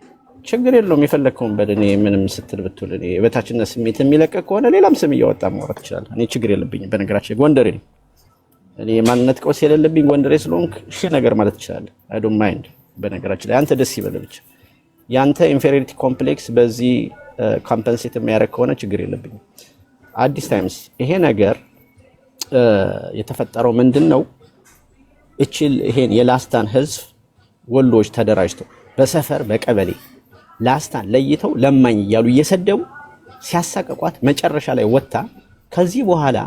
[SPEAKER 7] ችግር የለውም የፈለከውን በል እኔ ምንም ስትል ብትል እኔ በታችነት ስሜት የሚለቀቅ ከሆነ ሌላም ስም እያወጣ ማውራት ይችላል እኔ ችግር የለብኝም በነገራችን ጎንደሬ ነኝ እኔ ማንነት ቀውስ የሌለብኝ ጎንደሬ ስለሆንክ እሺ ነገር ማለት ይችላል አይ ዶንት ማይንድ በነገራችን ላይ አንተ ደስ ይበል ብቻ ያንተ ኢንፌሪዮሪቲ ኮምፕሌክስ በዚህ ኮምፐንሴት የሚያደርግ ከሆነ ችግር የለብኝም አዲስ ታይምስ ይሄ ነገር የተፈጠረው ምንድነው ይሄን የላስታን ህዝብ ወሎች ተደራጅተው በሰፈር በቀበሌ ላስታን ለይተው ለማኝ እያሉ እየሰደቡ ሲያሳቀቋት መጨረሻ ላይ ወጣ ከዚህ በኋላ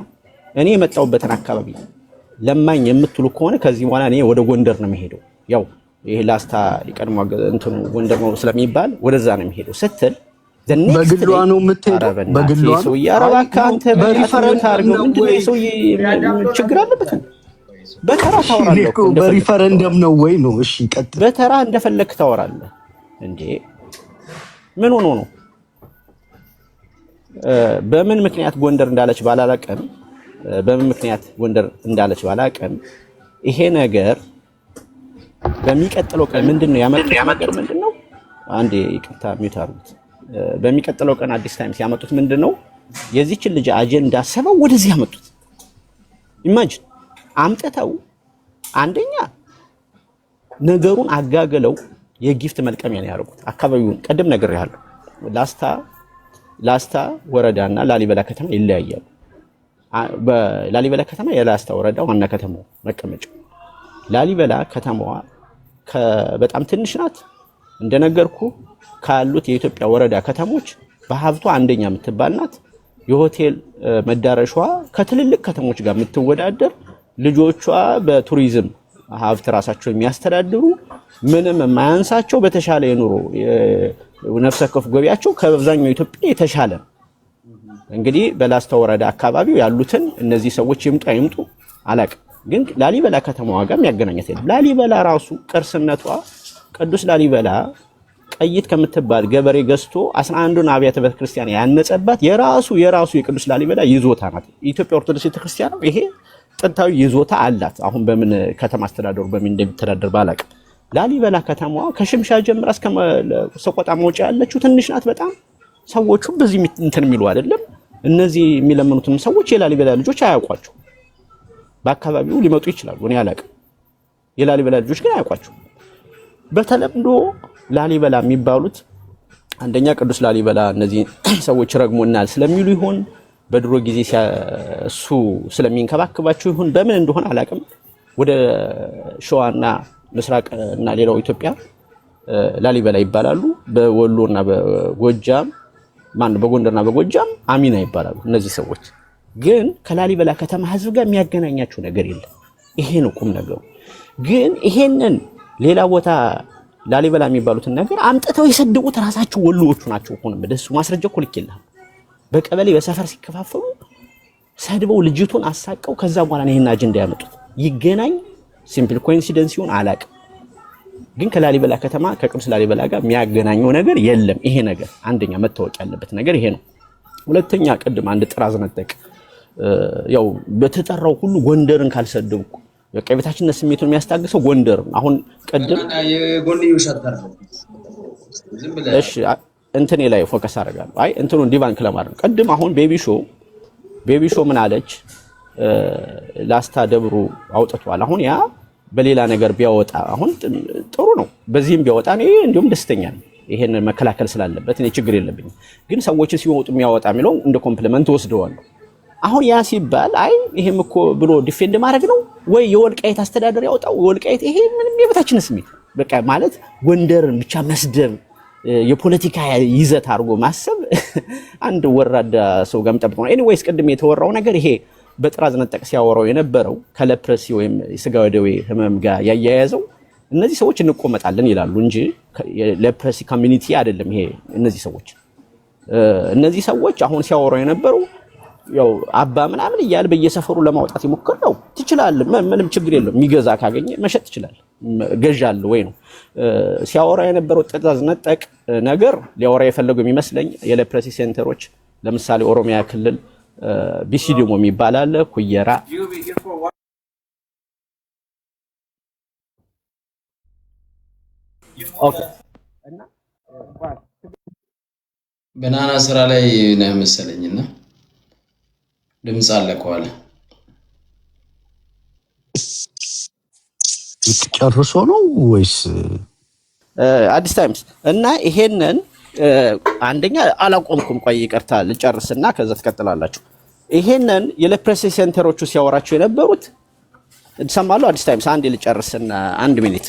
[SPEAKER 7] እኔ የመጣሁበትን አካባቢ ለማኝ የምትሉ ከሆነ ከዚህ በኋላ እኔ ወደ ጎንደር ነው የምሄደው ያው ይሄ ላስታ ይቀድሞ እንትኑ ጎንደር ነው ስለሚባል ወደዛ ነው የምሄደው ስትል
[SPEAKER 4] በግሏ ነው የምትሄደው በግሏ ነው
[SPEAKER 7] ያረባ ካንተ በሪፈረንስ አድርገው ምንድነው ሰው ችግር አለበት በተራ ታወራለህ
[SPEAKER 4] በሪፈረንደም ነው ወይ ነው እሺ ቀጥል
[SPEAKER 7] በተራ እንደፈለክ ታወራለህ እንዴ ምን ሆኖ ነው በምን ምክንያት ጎንደር እንዳለች ባላላቀም በምን ምክንያት ጎንደር እንዳለች ባላቀም ይሄ ነገር በሚቀጥለው ቀን ምንድነው ምንድነው አንዴ ይቅርታ ሚውት አድርጉት በሚቀጥለው ቀን አዲስ ታይምስ ያመጡት ምንድነው የዚህች ልጅ አጀንዳ ሰበው ወደዚህ ያመጡት ኢማጂን አምጥተው አንደኛ ነገሩን አጋገለው የጊፍት መልቀሚያ ነው ያደረጉት አካባቢውን ቀደም ነገር ያለው ላስታ ወረዳና ላሊበላ ከተማ ይለያያሉ በላሊበላ ከተማ የላስታ ወረዳ ዋና ከተማው መቀመጫ ላሊበላ ከተማዋ በጣም ትንሽ ናት እንደነገርኩ ካሉት የኢትዮጵያ ወረዳ ከተሞች በሀብቷ አንደኛ የምትባል ናት የሆቴል መዳረሻዋ ከትልልቅ ከተሞች ጋር የምትወዳደር ልጆቿ በቱሪዝም ሀብት ራሳቸው የሚያስተዳድሩ ምንም የማያንሳቸው በተሻለ የኑሮ ነፍሰ ወከፍ ገቢያቸው ከአብዛኛው ኢትዮጵያ የተሻለ እንግዲህ በላስታ ወረዳ አካባቢው ያሉትን እነዚህ ሰዎች ይምጡ አላቅ ግን ላሊበላ ከተማዋ ጋር የሚያገናኘት የለም ላሊበላ ራሱ ቅርስነቷ ቅዱስ ላሊበላ ቀይት ከምትባል ገበሬ ገዝቶ 11ን አብያተ ቤተክርስቲያን ያነጸባት የራሱ የቅዱስ ላሊበላ ይዞታ ናት ኢትዮጵያ ኦርቶዶክስ ቤተክርስቲያን ይሄ ጥንታዊ ይዞታ አላት አሁን በምን ከተማ አስተዳደሩ በምን እንደሚተዳደር ባላቅ ላሊበላ ከተማዋ ከሽምሻ ጀምራ እስከ ሰቆጣ መውጫ ያለችው ትንሽ ናት በጣም ሰዎቹ በዚህ እንትን የሚሉ አይደለም እነዚህ የሚለምኑትም ሰዎች የላሊበላ ልጆች አያውቋቸው በአካባቢው ሊመጡ ይችላሉ እኔ አላቅም የላሊበላ ልጆች ግን አያውቋቸው በተለምዶ ላሊበላ የሚባሉት አንደኛ ቅዱስ ላሊበላ እነዚህ ሰዎች ረግሞናል ስለሚሉ ይሆን በድሮ ጊዜ እሱ ስለሚንከባከባቸው ይሁን በምን እንደሆነ አላቅም ወደ ሸዋና ምስራቅ እና ሌላው ኢትዮጵያ ላሊበላ ይባላሉ በወሎና በጎጃም በጎንደርና በጎጃም አሚና ይባላሉ እነዚህ ሰዎች ግን ከላሊበላ ከተማ ህዝብ ጋር የሚያገናኛቸው ነገር የለም ይሄ ነው ቁም ነገሩ ግን ይሄንን ሌላ ቦታ ላሊበላ የሚባሉትን ነገር አምጥተው የሰደቁት ራሳቸው ወሎዎቹ ናቸው ሆነ በደሱ ማስረጃ ኮልክ ይላል በቀበሌ በሰፈር ሲከፋፈሉ ሰድበው ልጅቱን አሳቀው ከዛ በኋላ ነው ይሄን አጀንዳ ያመጡት ይገናኝ ሲምፕል ኮኢንሲደንስ ይሁን አላቅ ግን ከላሊበላ ከተማ ከቅዱስ ላሊበላ ጋር የሚያገናኘው ነገር የለም ይሄ ነገር አንደኛ መታወቅ ያለበት ነገር ይሄ ነው ሁለተኛ ቅድም አንድ ጥራዝ ነጠቅ ያው በተጠራው ሁሉ ጎንደርን ካልሰደብኩ በቃ የቤታችንነት ስሜቱን የሚያስታግሰው ጎንደር አሁን ቅድም
[SPEAKER 1] የጎንዮሽ አታርፈ
[SPEAKER 7] እሺ እንትኔ ላይ ፎከስ አደርጋለሁ አይ እንትኑን ዲቫንክ ለማድረግ ቅድም አሁን ቤቢ ሾ ምን አለች ላስታ ደብሩ አውጥቷል አሁን ያ በሌላ ነገር ቢያወጣ አሁን ጥሩ ነው በዚህም ቢያወጣ እኔ እንዲሁም ደስተኛ ነኝ ይሄን መከላከል ስላለበት እኔ ችግር የለብኝም። ግን ሰዎችን ሲወጡ የሚያወጣ የሚለው እንደ ኮምፕሊመንት ወስደዋለሁ። አሁን ያ ሲባል አይ ይሄም እኮ ብሎ ዲፌንድ ማድረግ ነው ወይ የወልቃይት አስተዳደር ያወጣው ወልቃይት ይሄ ምንም የበታችነት ስሜት በቃ ማለት ጎንደርን ብቻ መስደብ የፖለቲካ ይዘት አድርጎ ማሰብ አንድ ወራዳ ሰው ጋር መጠብቅ ነው። ኤኒዌይስ ቅድም የተወራው ነገር ይሄ በጥራዝ ነጠቅ ሲያወራው የነበረው ከሌፕረሲ ወይም የስጋ ደዌ ህመም ጋር ያያያዘው እነዚህ ሰዎች እንቆመጣለን ይላሉ እንጂ ሌፕረሲ ኮሚኒቲ አይደለም። ይሄ እነዚህ ሰዎች አሁን ሲያወራው የነበረው ያው አባ ምናምን እያለ በየሰፈሩ ለማውጣት ይሞክር ነው። ትችላለህ፣ ምንም ችግር የለውም። የሚገዛ ካገኘ መሸጥ ይችላል። ገዣል ወይ ነው ሲያወራ የነበረው ጥራዝ ነጠቅ ነገር ሊያወራ የፈለገው የሚመስለኝ የሌፕረሲ ሴንተሮች ለምሳሌ ኦሮሚያ ክልል ቢሲዲሞ የሚባል አለ፣ ኩየራ ኦኬ እና
[SPEAKER 1] በናና ስራ ላይ ነው መሰለኝና ድምጽ አለ ከኋላ
[SPEAKER 4] ጨርሶ ነው ወይስ
[SPEAKER 7] አዲስ ታይምስ? እና ይሄንን አንደኛ አላቆምኩም፣ ቆይ ይቅርታ ልጨርስና ከዛ ትቀጥላላችሁ። ይሄንን የሌፕረሲ ሴንተሮቹ ሲያወራቸው የነበሩት ተሰማሉ። አዲስ ታይምስ አንድ ልጨርስና 1 ሚኒት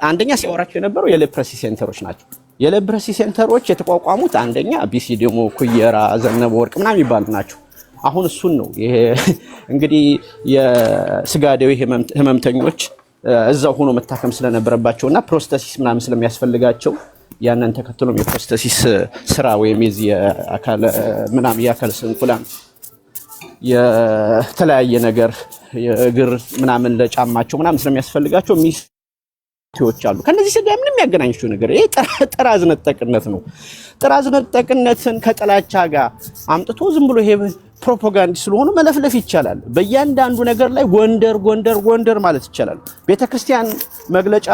[SPEAKER 7] አንደኛ ሲያወራቸው የነበረው የሌፕረሲ ሴንተሮች ናቸው። የሌፕረሲ ሴንተሮች የተቋቋሙት አንደኛ ቢሲዲሞ፣ ኩየራ፣ ዘነበ ወርቅ ምናምን ይባሉ ናቸው። አሁን እሱን ነው ይሄ እንግዲህ የስጋ ደዌ ህመምተኞች እዛው ሆኖ መታከም ስለነበረባቸውና ፕሮስተሲስ ምናምን ስለሚያስፈልጋቸው ያንን ተከትሎም የፕሮስተሲስ ስራ ወይም የዚህ አካል ምናምን የአካል ስንኩላን የተለያየ ነገር የእግር ምናምን ለጫማቸው ምናምን ስለሚያስፈልጋቸው ሚስቶች አሉ። ከነዚህ ስጋ ምንም ያገናኘው ነገር ይሄ ጥራዝ ነጠቅነት ነው። ጥራዝ ነጠቅነትን ከጥላቻ ጋር አምጥቶ ዝም ብሎ ይሄ ፕሮፓጋንዳ ስለሆነ መለፍለፍ ይቻላል። በእያንዳንዱ ነገር ላይ ጎንደር ጎንደር ጎንደር ማለት ይቻላል። ቤተክርስቲያን መግለጫ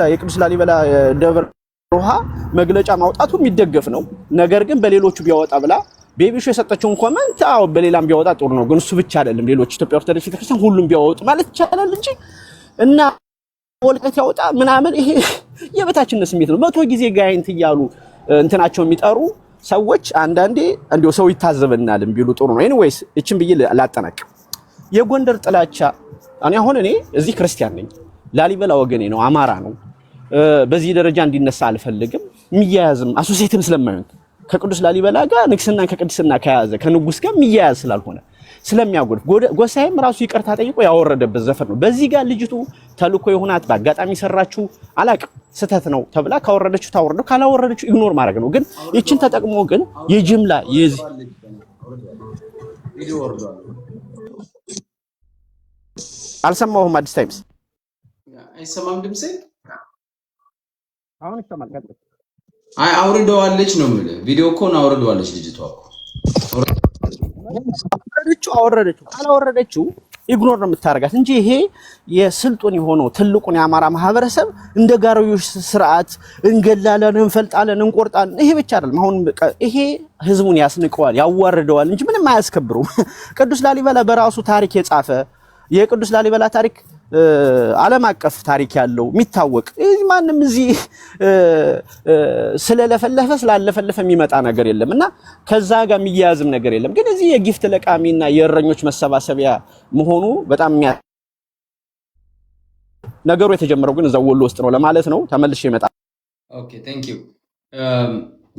[SPEAKER 7] የቅዱስ ላሊበላ ደብረ ሮሃ መግለጫ ማውጣቱ የሚደገፍ ነው። ነገር ግን በሌሎቹ ቢያወጣ ብላ ቤቢሾ የሰጠችውን ኮመንት በሌላም ቢያወጣ ጥሩ ነው። ግን እሱ ብቻ አይደለም፣ ሌሎች ኢትዮጵያ ኦርቶዶክስ ቤተክርስቲያን ሁሉም ቢያወጡ ማለት ይቻላል እንጂ እና ወልቀት ያወጣ ምናምን ይሄ የበታችነት ስሜት ነው። 100 ጊዜ ጋይንት እያሉ እንትናቸው የሚጠሩ ሰዎች አንዳንዴ እንደው ሰው ይታዘበናል ቢሉ ጥሩ ነው። ኤኒዌይስ እቺን ብዬ ላጠናቅ የጎንደር ጥላቻ እኔ እዚህ ክርስቲያን ነኝ፣ ላሊበላ ወገኔ ነው፣ አማራ ነው። በዚህ ደረጃ እንዲነሳ አልፈልግም። የሚያያዝም አሶሲዬትም ስለማይሆን ከቅዱስ ላሊበላ ጋር ንግስና ከቅድስና ከያዘ ከንጉስ ጋር የሚያያዝ ስላልሆነ ስለሚያጎድፍ ጎሳዬም ራሱ ይቅርታ ጠይቆ ያወረደበት ዘፈን ነው። በዚህ ጋር ልጅቱ ተልኮ ይሆናት በአጋጣሚ ሰራችሁ አላቅም ስተት ነው ተብላ ካወረደችው ታወረደው ካላወረደችው ኢግኖር ማድረግ ነው። ግን እቺን ተጠቅሞ ግን የጅምላ የዚህ አልሰማሁም። አዲስ ታይምስ
[SPEAKER 1] አይሰማም ድምጼ?
[SPEAKER 7] አሁን ይሰማል። ቀጥል።
[SPEAKER 1] አውርደዋለች ነው የምልህ። ቪዲዮ እኮ ነው አውርደዋለች ልጅቷ እኮ
[SPEAKER 7] አወረደችው ካላወረደችው ኢግኖር ነው የምታረጋት እንጂ ይሄ የስልጡን የሆነው ትልቁን የአማራ ማህበረሰብ እንደ ጋራዮሽ ስርዓት እንገላለን፣ እንፈልጣለን፣ እንቆርጣለን ይሄ ብቻ አይደለም። አሁን ይሄ ህዝቡን ያስንቀዋል፣ ያዋርደዋል እንጂ ምንም አያስከብሩም። ቅዱስ ላሊበላ በራሱ ታሪክ የጻፈ የቅዱስ ላሊበላ ታሪክ ዓለም አቀፍ ታሪክ ያለው የሚታወቅ ማንም እዚህ ስለለፈለፈ ስላለፈለፈ የሚመጣ ነገር የለምና ከዛ ጋር የሚያያዝም ነገር የለም። ግን እዚህ የጊፍት ለቃሚና የእረኞች መሰባሰቢያ መሆኑ በጣም ነገሩ የተጀመረው ግን እዛው ወሎ ውስጥ ነው ለማለት ነው። ተመልሼ እመጣለሁ።
[SPEAKER 1] ኦኬ ቴንክ ዩ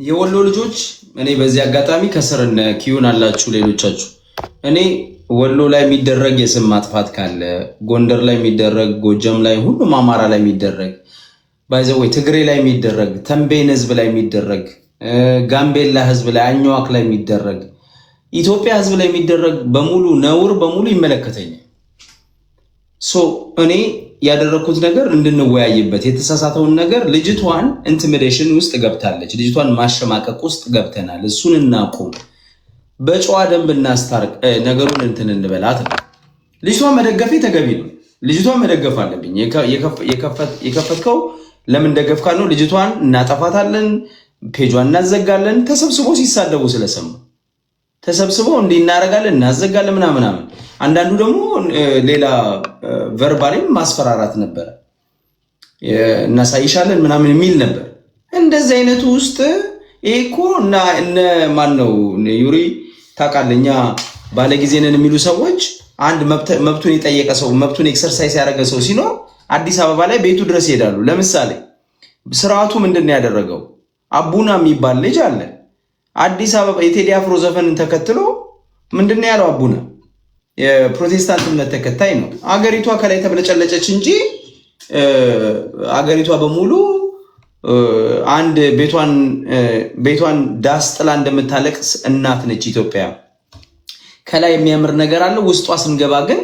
[SPEAKER 1] የወሎ ልጆች። እኔ በዚህ አጋጣሚ ከስር እነ ኪዩን አላችሁ ሌሎቻችሁ እኔ ወሎ ላይ የሚደረግ የስም ማጥፋት ካለ ጎንደር ላይ የሚደረግ ጎጀም ላይ ሁሉም አማራ ላይ የሚደረግ ባይዘው ትግሬ ላይ የሚደረግ ተንቤን ህዝብ ላይ የሚደረግ ጋምቤላ ህዝብ ላይ አኝዋክ ላይ የሚደረግ ኢትዮጵያ ህዝብ ላይ የሚደረግ በሙሉ ነውር በሙሉ ይመለከተኛል። እኔ ያደረኩት ነገር እንድንወያይበት የተሳሳተውን ነገር ልጅቷን ኢንቲሚዴሽን ውስጥ ገብታለች። ልጅቷን ማሸማቀቅ ውስጥ ገብተናል። እሱን እናቁም። በጨዋ ደንብ እናስታርቅ። ነገሩን እንትን እንበላት ነው። ልጅቷን መደገፌ ተገቢ ነው። ልጅቷን መደገፍ አለብኝ። የከፈትከው ለምን ደገፍካ ነው? ልጅቷን እናጠፋታለን፣ ፔጇን እናዘጋለን። ተሰብስቦ ሲሳደቡ ስለሰሙ ተሰብስበው እንዲህ እናረጋለን፣ እናዘጋለን ምናምን። አንዳንዱ ደግሞ ሌላ ቨርባሊም ማስፈራራት ነበር፣ እናሳይሻለን ምናምን የሚል ነበር። እንደዚህ አይነቱ ውስጥ ይሄ እኮ እና እነ ማን ነው ዩሪ ታውቃለኛ ባለጊዜ ነን የሚሉ ሰዎች አንድ መብቱን የጠየቀ ሰው መብቱን ኤክሰርሳይዝ ያደረገ ሰው ሲኖር አዲስ አበባ ላይ ቤቱ ድረስ ይሄዳሉ። ለምሳሌ ስርዓቱ ምንድነው ያደረገው? አቡና የሚባል ልጅ አለ አዲስ አበባ የቴዲ አፍሮ ዘፈንን ተከትሎ ምንድነው ያለው? አቡና የፕሮቴስታንት እምነት ተከታይ ነው። አገሪቷ ከላይ ተብለጨለጨች እንጂ አገሪቷ በሙሉ አንድ ቤቷን ዳስ ጥላ እንደምታለቅስ እናት ነች ኢትዮጵያ። ከላይ የሚያምር ነገር አለ፣ ውስጧ ስንገባ ግን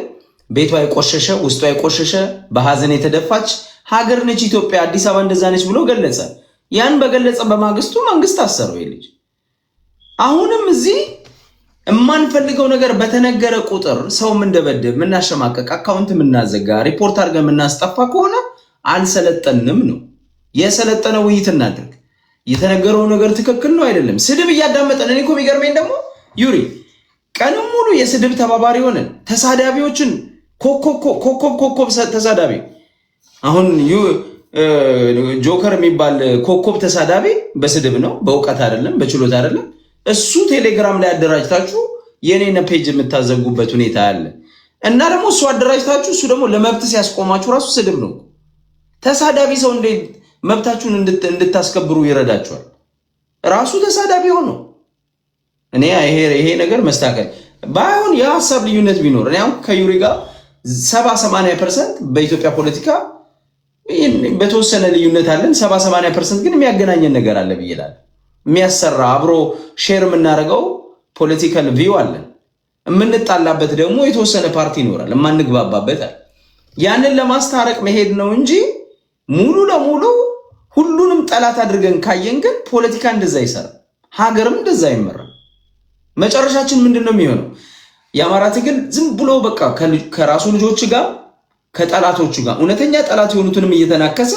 [SPEAKER 1] ቤቷ የቆሸሸ ውስጧ የቆሸሸ በሐዘን የተደፋች ሀገር ነች ኢትዮጵያ። አዲስ አበባ እንደዛ ነች ብሎ ገለጸ። ያን በገለጸ በማግስቱ መንግስት አሰረው ልጅ። አሁንም እዚህ የማንፈልገው ነገር በተነገረ ቁጥር ሰው ምንደበደብ፣ ምናሸማቀቅ፣ አካውንት ምናዘጋ፣ ሪፖርት አድርገን ምናስጠፋ ከሆነ አልሰለጠንም ነው። የሰለጠነ ውይይት እናድርግ። የተነገረው ነገር ትክክል ነው አይደለም። ስድብ እያዳመጠን እኔ እኮ የሚገርመኝ ደግሞ ዩሪ ቀንም ሙሉ የስድብ ተባባሪ ሆነን ተሳዳቢዎችን ኮከብ ተሳዳቢ አሁን ጆከር የሚባል ኮከብ ተሳዳቢ በስድብ ነው፣ በእውቀት አይደለም፣ በችሎታ አይደለም። እሱ ቴሌግራም ላይ አደራጅታችሁ የኔን ፔጅ የምታዘጉበት ሁኔታ አለ እና ደግሞ እሱ አደራጅታችሁ እሱ ደግሞ ለመብት ሲያስቆማችሁ ራሱ ስድብ ነው። ተሳዳቢ ሰው እንዴት መብታችሁን እንድታስከብሩ ይረዳችኋል? ራሱ ተሳዳቢ ሆኖ እኔ ይሄ ነገር መስተካከል ባይሆን የሀሳብ ልዩነት ቢኖር እኔ አሁን ከዩሪ ጋር 70-80% በኢትዮጵያ ፖለቲካ በተወሰነ ልዩነት አለን። 70-80% ግን የሚያገናኘን ነገር አለ ብዬ እላለሁ። የሚያሰራ አብሮ ሼር የምናደርገው ፖለቲካል ቪው አለን። የምንጣላበት ደግሞ የተወሰነ ፓርቲ ይኖራል፣ የማንግባባበት አለ። ያንን ለማስታረቅ መሄድ ነው እንጂ ሙሉ ለሙሉ ሁሉንም ጠላት አድርገን ካየን ግን ፖለቲካ እንደዛ ይሰራል፣ ሀገርም እንደዛ አይመራም። መጨረሻችን ምንድነው የሚሆነው? የአማራ ትግል ዝም ብሎ በቃ ከራሱ ልጆች ጋር ከጠላቶቹ ጋር እውነተኛ ጠላት የሆኑትንም እየተናከሰ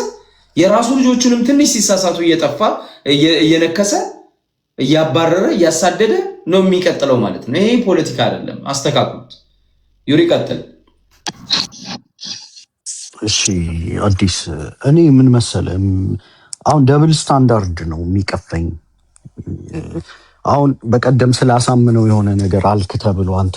[SPEAKER 1] የራሱ ልጆቹንም ትንሽ ሲሳሳቱ እየጠፋ እየነከሰ እያባረረ እያሳደደ ነው የሚቀጥለው ማለት ነው። ይሄ ፖለቲካ አይደለም፣ አስተካክሉት። ዩሪ ቀጥል።
[SPEAKER 4] እሺ አዲስ እኔ ምን መሰለህ አሁን ደብል ስታንዳርድ ነው የሚቀፈኝ። አሁን በቀደም ስላሳምነው የሆነ ነገር አልክ ተብሎ አንተ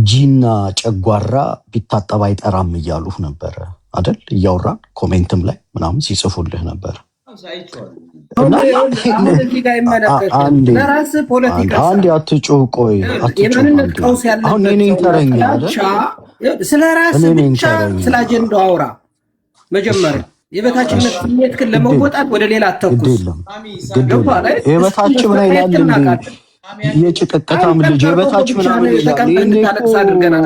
[SPEAKER 4] ጂና ጨጓራ ቢታጠብ አይጠራም እያሉህ ነበረ አይደል? እያወራን ኮሜንትም ላይ ምናምን ሲጽፉልህ ነበር። አንድ አትጩህ፣ ቆይ አሁን እኔ ተረኛ
[SPEAKER 10] ስለ ራስህ ብቻ ስለ አጀንዳው አውራ። መጀመሪያ የበታችነት ስሜት ግን ለመወጣት ወደ ሌላ አተኩስ።
[SPEAKER 4] የበታች ምን ይላል? የጭቅቅታም ልጅ የበታች ምናምን
[SPEAKER 10] ይላል።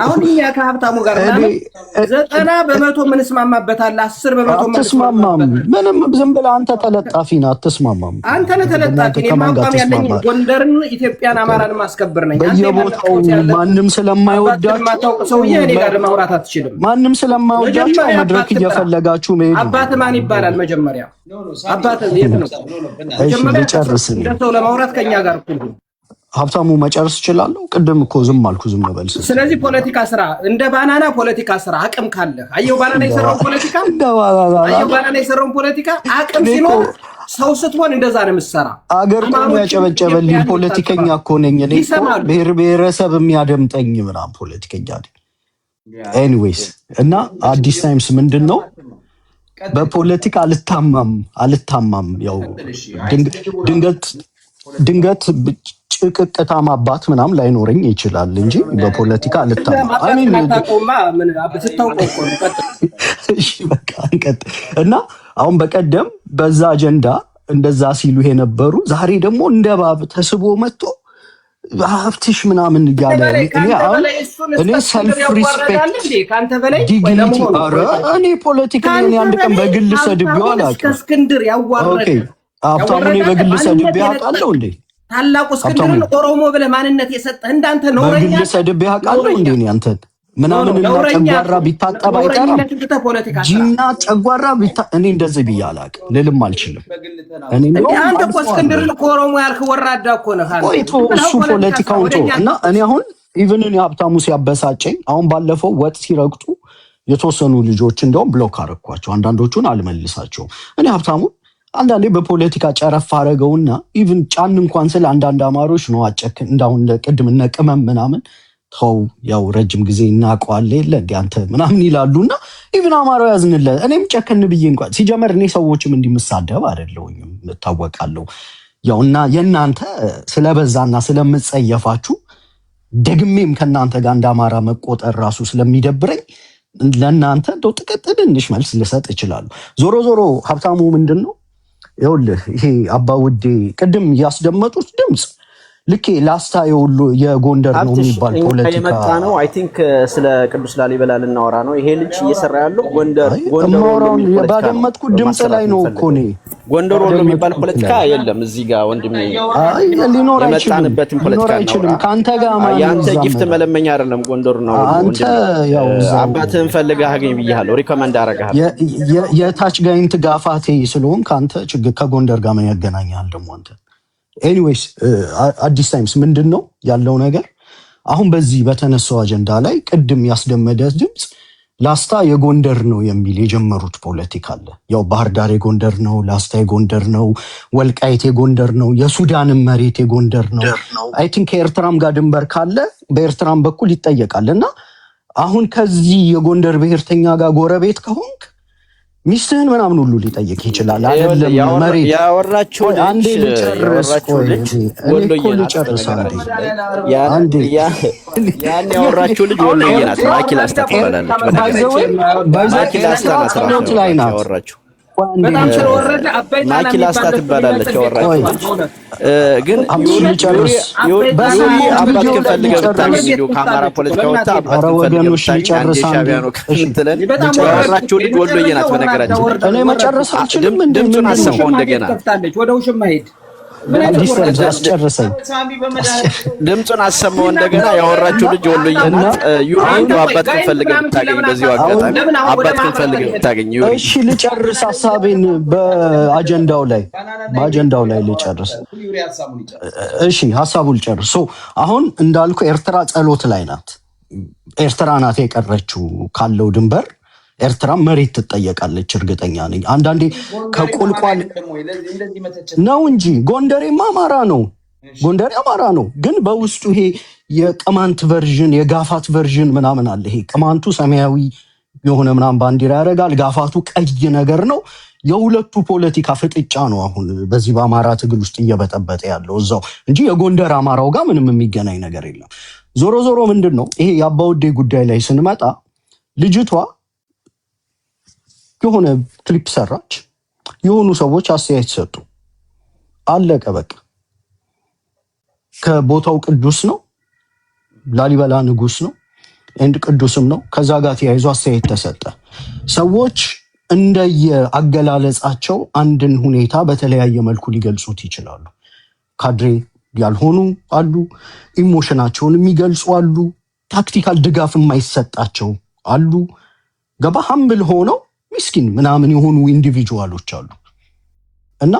[SPEAKER 10] አሁን እኛ ከሀብታሙ ጋር 90% ምንስማማበት አለ፣ 10%
[SPEAKER 4] አትስማማም። ምንም ዝም ብለህ አንተ ተለጣፊ ነህ፣ አትስማማም።
[SPEAKER 10] አንተ ነህ ተለጣፊ። እኔ ማቋም ያለኝ ጎንደርን፣ ኢትዮጵያን፣ አማራን ማስከበር ነኝ።
[SPEAKER 4] በየቦታው ማንም ስለማይወዳቸው
[SPEAKER 10] ሰውዬ እኔ ጋር ማውራት አትችልም።
[SPEAKER 4] ማንም ስለማይወዳቸው መድረክ እየፈለጋችሁ መሄድ።
[SPEAKER 10] አባት ማን ይባላል? መጀመሪያ አባት የት ነው? መጀመሪያ ሰው ለማውራት ከኛ ጋር እኩል
[SPEAKER 4] ሀብታሙ መጨረስ እችላለሁ። ቅድም እኮ ዝም አልኩ፣ ዝም በል።
[SPEAKER 10] ስለዚህ ፖለቲካ ስራ እንደ ባናና ፖለቲካ ስራ አቅም ካለ አየው፣ ባናና የሰራውን ፖለቲካ አየው፣ ባናና የሰራውን ፖለቲካ አቅም ሲኖር ሰው ስትሆን እንደዛ ነው የምትሰራ።
[SPEAKER 4] አገር ቆሞ ያጨበጨበልኝ ፖለቲከኛ እኮ ነኝ እኔ እኮ ብሔር ብሔረሰብ የሚያደምጠኝ ምናምን ፖለቲከኛ ነኝ። ኤኒዌይስ እና አዲስ ታይምስ ምንድን ነው በፖለቲካ አልታማም። ያው ድንገት ጭቅቅታም አባት ምናምን ላይኖረኝ ይችላል እንጂ በፖለቲካ አልታማም። እና አሁን በቀደም በዛ አጀንዳ እንደዛ ሲሉ የነበሩ ዛሬ ደግሞ እንደ እባብ ተስቦ መጥቶ ሀብትሽ ምናምን እያለ እኔ ሰልፍ ሪስፔክት ዲግኒቲ እኔ ፖለቲከኛ አንድ ቀን በግል ሰድቤው አላውቅም። ሀብታሙ እኔ በግል ሰድቤው አውቃለሁ እንዴ?
[SPEAKER 10] ታላቁ እስክንድርን ኦሮሞ ብለህ ማንነት የሰጠህ እንዳንተ ነው።
[SPEAKER 4] በግል ሰድቤው አውቃለሁ እንዴ? አንተ ምናምንና ጨጓራ ቢታጠብ አይጠራም። ጂና ጨጓራ እኔ እንደዚህ ብዬ አላውቅም፣ ልልም አልችልም።
[SPEAKER 10] አንተ እኮ እስክንድርን ኦሮሞ ያልክ ወራዳ እኮ ነህ።
[SPEAKER 4] ቆይቶ እሱ ፖለቲካውን ቶ እና እኔ አሁን ኢቭን እኔ ሀብታሙ ሲያበሳጨኝ አሁን ባለፈው ወጥ ሲረግጡ የተወሰኑ ልጆች እንደውም ብሎክ አረኳቸው፣ አንዳንዶቹን አልመልሳቸውም። እኔ ሀብታሙ አንዳንዴ በፖለቲካ ጨረፍ አረገውና ኢቭን ጫን እንኳን ስለ አንዳንድ አማሮች ነው አጨክን እንዳሁን ቅድም እነ ቅመም ምናምን ተው ያው ረጅም ጊዜ እናውቀዋለን የለ እንደ አንተ ምናምን ይላሉና ኢቭን አማራው ያዝንለት እኔም ጨከን ብዬ እንኳን ሲጀመር እኔ ሰዎችም እንዲምሳደብ አይደለሁኝም እታወቃለሁ ያውና የናንተ ስለበዛና ስለምጸየፋችሁ ደግሜም ከናንተ ጋር እንዳማራ መቆጠር ራሱ ስለሚደብረኝ ለናንተ እንደው ትንሽ መልስ ልሰጥ ይችላል ዞሮ ዞሮ ሀብታሙ ምንድነው ይኸውልህ ይሄ አባውዴ ቅድም ያስደመጡት ድምጽ ልክ ላስታ የሁሉ የጎንደር ነው የሚባል ፖለቲካ
[SPEAKER 7] ነው አይ ቲንክ ስለ ቅዱስ ላሊበላ ልናወራ ነው ይሄ ልጅ እየሰራ ያለው ጎንደር
[SPEAKER 4] ባደመጥኩት ድምጽ ላይ ነው እኮ ነው
[SPEAKER 7] ጎንደር ወሎ የሚባል ፖለቲካ የለም እዚህ ጋር ወንድሜ
[SPEAKER 4] አይ ሊኖር
[SPEAKER 7] የመጣንበትን ፖለቲካ ነው
[SPEAKER 4] ካንተ ጋር ማለት
[SPEAKER 7] ያንተ ጊፍት መለመኛ አይደለም ጎንደር ነው
[SPEAKER 4] አንተ ያው
[SPEAKER 7] አባትህን ፈልገህ አገኝ ብዬሃለሁ ሪኮመንድ አደርግሃለሁ
[SPEAKER 4] የታች ጋይንት ጋፋቴ ስለሆን ካንተ ችግር ከጎንደር ጋር ምን ያገናኛል ደግሞ አንተ ኤኒዌይስ አዲስ ታይምስ ምንድነው ያለው ነገር አሁን በዚህ በተነሳው አጀንዳ ላይ ቅድም ያስደመደ ድምጽ ላስታ የጎንደር ነው የሚል የጀመሩት ፖለቲካ አለ ያው ባህር ዳር የጎንደር ነው ላስታ የጎንደር ነው ወልቃይት የጎንደር ነው የሱዳንም መሬት የጎንደር ነው አይ ቲንክ ኤርትራም ጋር ድንበር ካለ በኤርትራም በኩል ይጠየቃልና አሁን ከዚህ የጎንደር ብሔርተኛ ጋር ጎረቤት ከሆንክ ሚስትህን ምናምን ሁሉ ሊጠይቅ ይችላል አይደለም መሬት
[SPEAKER 7] ያወራችሁ
[SPEAKER 4] አንዴ ልጨርስ አንዴ
[SPEAKER 7] ያን ያወራችሁ ልጅ ወሎዬ ናት ማኪላ አስተባላለች ማኪላ አስተባላለች
[SPEAKER 4] ላይ ናት
[SPEAKER 7] ያወራችሁ
[SPEAKER 10] በጣም ስለወረደ አባይ ታላ
[SPEAKER 7] ማኪላ አስተባላለች ያወራችሁ ግን
[SPEAKER 4] በዚህ
[SPEAKER 7] አባት ከፈልገው ታገኙ ካማራ ፖለቲካ ወጣ አባት ከፈልገው ታገኙ ሻቢያ ነው ከሽንተለን ያወራችሁ ልጅ ወሎዬ ናት በነገራችን
[SPEAKER 4] እኔ መጨረስ አልችልም
[SPEAKER 7] ድምጹን አሰማው እንደገና
[SPEAKER 10] ወደ ውሽማ ሄድ
[SPEAKER 4] አስጨርሰኝ
[SPEAKER 7] ድምጹን አሰማው እንደገና ያወራችሁ ልጅ ወሎዬ ናት ዩሪንዶ አባት ከፈልገው ታገኙ በዚህ አጋጣሚ አባት ከፈልገው ታገኙ
[SPEAKER 4] እሺ ልጨርስ ሐሳቤን በአጀንዳው ላይ ልጨርስ እሺ ሐሳቡን ልጨርስ አሁን እንዳልኩ ኤርትራ ጸሎት ላይ ናት ኤርትራ ናት የቀረችው ካለው ድንበር ኤርትራ መሬት ትጠየቃለች እርግጠኛ ነኝ አንዳንዴ ከቁልቋል ነው እንጂ ጎንደሬማ አማራ ነው ግን በውስጡ ይሄ የቅማንት ቨርዥን የጋፋት ቨርዥን ምናምን አለ ይሄ ቅማንቱ ሰማያዊ የሆነ ምናምን ባንዲራ ያደርጋል ጋፋቱ ቀይ ነገር ነው የሁለቱ ፖለቲካ ፍጥጫ ነው አሁን በዚህ በአማራ ትግል ውስጥ እየበጠበጠ ያለው እዛው እንጂ የጎንደር አማራው ጋር ምንም የሚገናኝ ነገር የለም ዞሮ ምንድነው ይሄ የአባውዴ ጉዳይ ላይ ስንመጣ ልጅቷ የሆነ ክሊፕ ሰራች የሆኑ ሰዎች አስተያየት ሰጡ አለቀ በቃ ከቦታው ቅዱስ ነው ላሊበላ ንጉስ ነው እንድ ቅዱስም ነው ከዛ ጋር ተያይዞ አስተያየት ተሰጠ ሰዎች እንደየአገላለጻቸው አንድን ሁኔታ በተለያየ መልኩ ሊገልጹት ይችላሉ ካድሬ ያልሆኑ አሉ ኢሞሽናቸውን የሚገልጹ አሉ ታክቲካል ድጋፍ የማይሰጣቸው አሉ ገባ ሀምብል ሆነው ምስኪን ምናምን የሆኑ ኢንዲቪጁዋሎች አሉ እና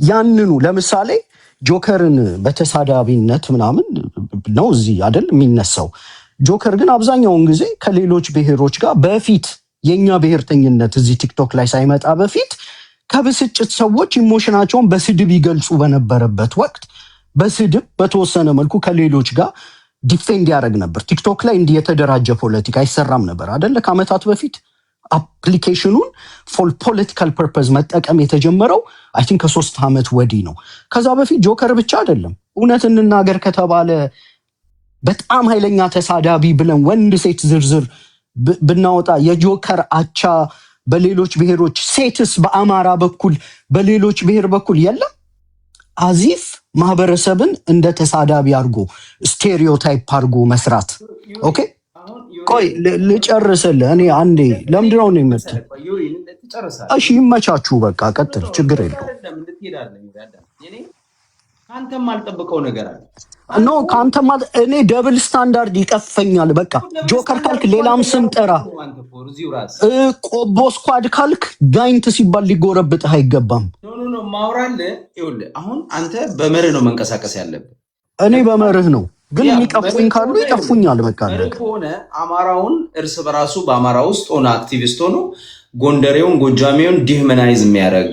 [SPEAKER 4] ያንኑ ለምሳሌ ጆከርን በተሳዳቢነት ምናምን ነው እዚህ አይደል የሚነሳው ጆከር ግን አብዛኛውን ጊዜ ከሌሎች ብሔሮች ጋር በፊት የኛ ብሔርተኝነት እዚህ ቲክቶክ ላይ ሳይመጣ በፊት ከብስጭት ሰዎች ኢሞሽናቸውን በስድብ ይገልጹ በነበረበት ወቅት በስድብ በተወሰነ መልኩ ከሌሎች ጋር ዲፌንድ ያደርግ ነበር ቲክቶክ ላይ እንዲህ የተደራጀ ፖለቲካ አይሰራም ነበር አይደል ከአመታት በፊት አፕሊኬሽኑን ፎር ፖለቲካል ፐርፐዝ መጠቀም የተጀመረው አይ ቲንክ ከ3 አመት ወዲህ ነው ከዛ በፊት ጆከር ብቻ አይደለም እውነት እንናገር ከተባለ በጣም ኃይለኛ ተሳዳቢ ብለን ወንድ ሴት ዝርዝር ብናወጣ የጆከር አቻ በሌሎች ብሔሮች ሴትስ በአማራ በኩል በሌሎች ብሔር በኩል የለም አዚፍ ማህበረሰብን እንደ ተሳዳቢ አድርጎ ስቴሪዮታይፕ አድርጎ መስራት ኦኬ ቆይ ልጨርስልህ እኔ አንዴ ለምንድነው ነው የምት እሺ ይመቻችሁ በቃ ቀጥል ችግር የለው
[SPEAKER 1] ካንተም አልጠብቀው ነገር አለ
[SPEAKER 4] ኖ ካንተም እኔ ደብል ስታንዳርድ ይቀፈኛል በቃ ጆከር ካልክ ሌላም ስም ጥራ ቆቦ ስኳድ ካልክ ጋይንት ሲባል ሊጎረብጥህ አይገባም
[SPEAKER 1] ኖ ማውራልህ ይኸውልህ አሁን አንተ በመርህ ነው መንቀሳቀስ ያለብህ
[SPEAKER 4] እኔ በመርህ ነው ግን የሚቀፉኝ ካሉ ይቀፉኛል በቃ
[SPEAKER 1] ሆነ አማራውን እርስ በራሱ በአማራ ውስጥ ሆነ አክቲቪስት ሆኖ ጎንደሬውን ጎጃሜውን ዲህመናይዝ የሚያደርግ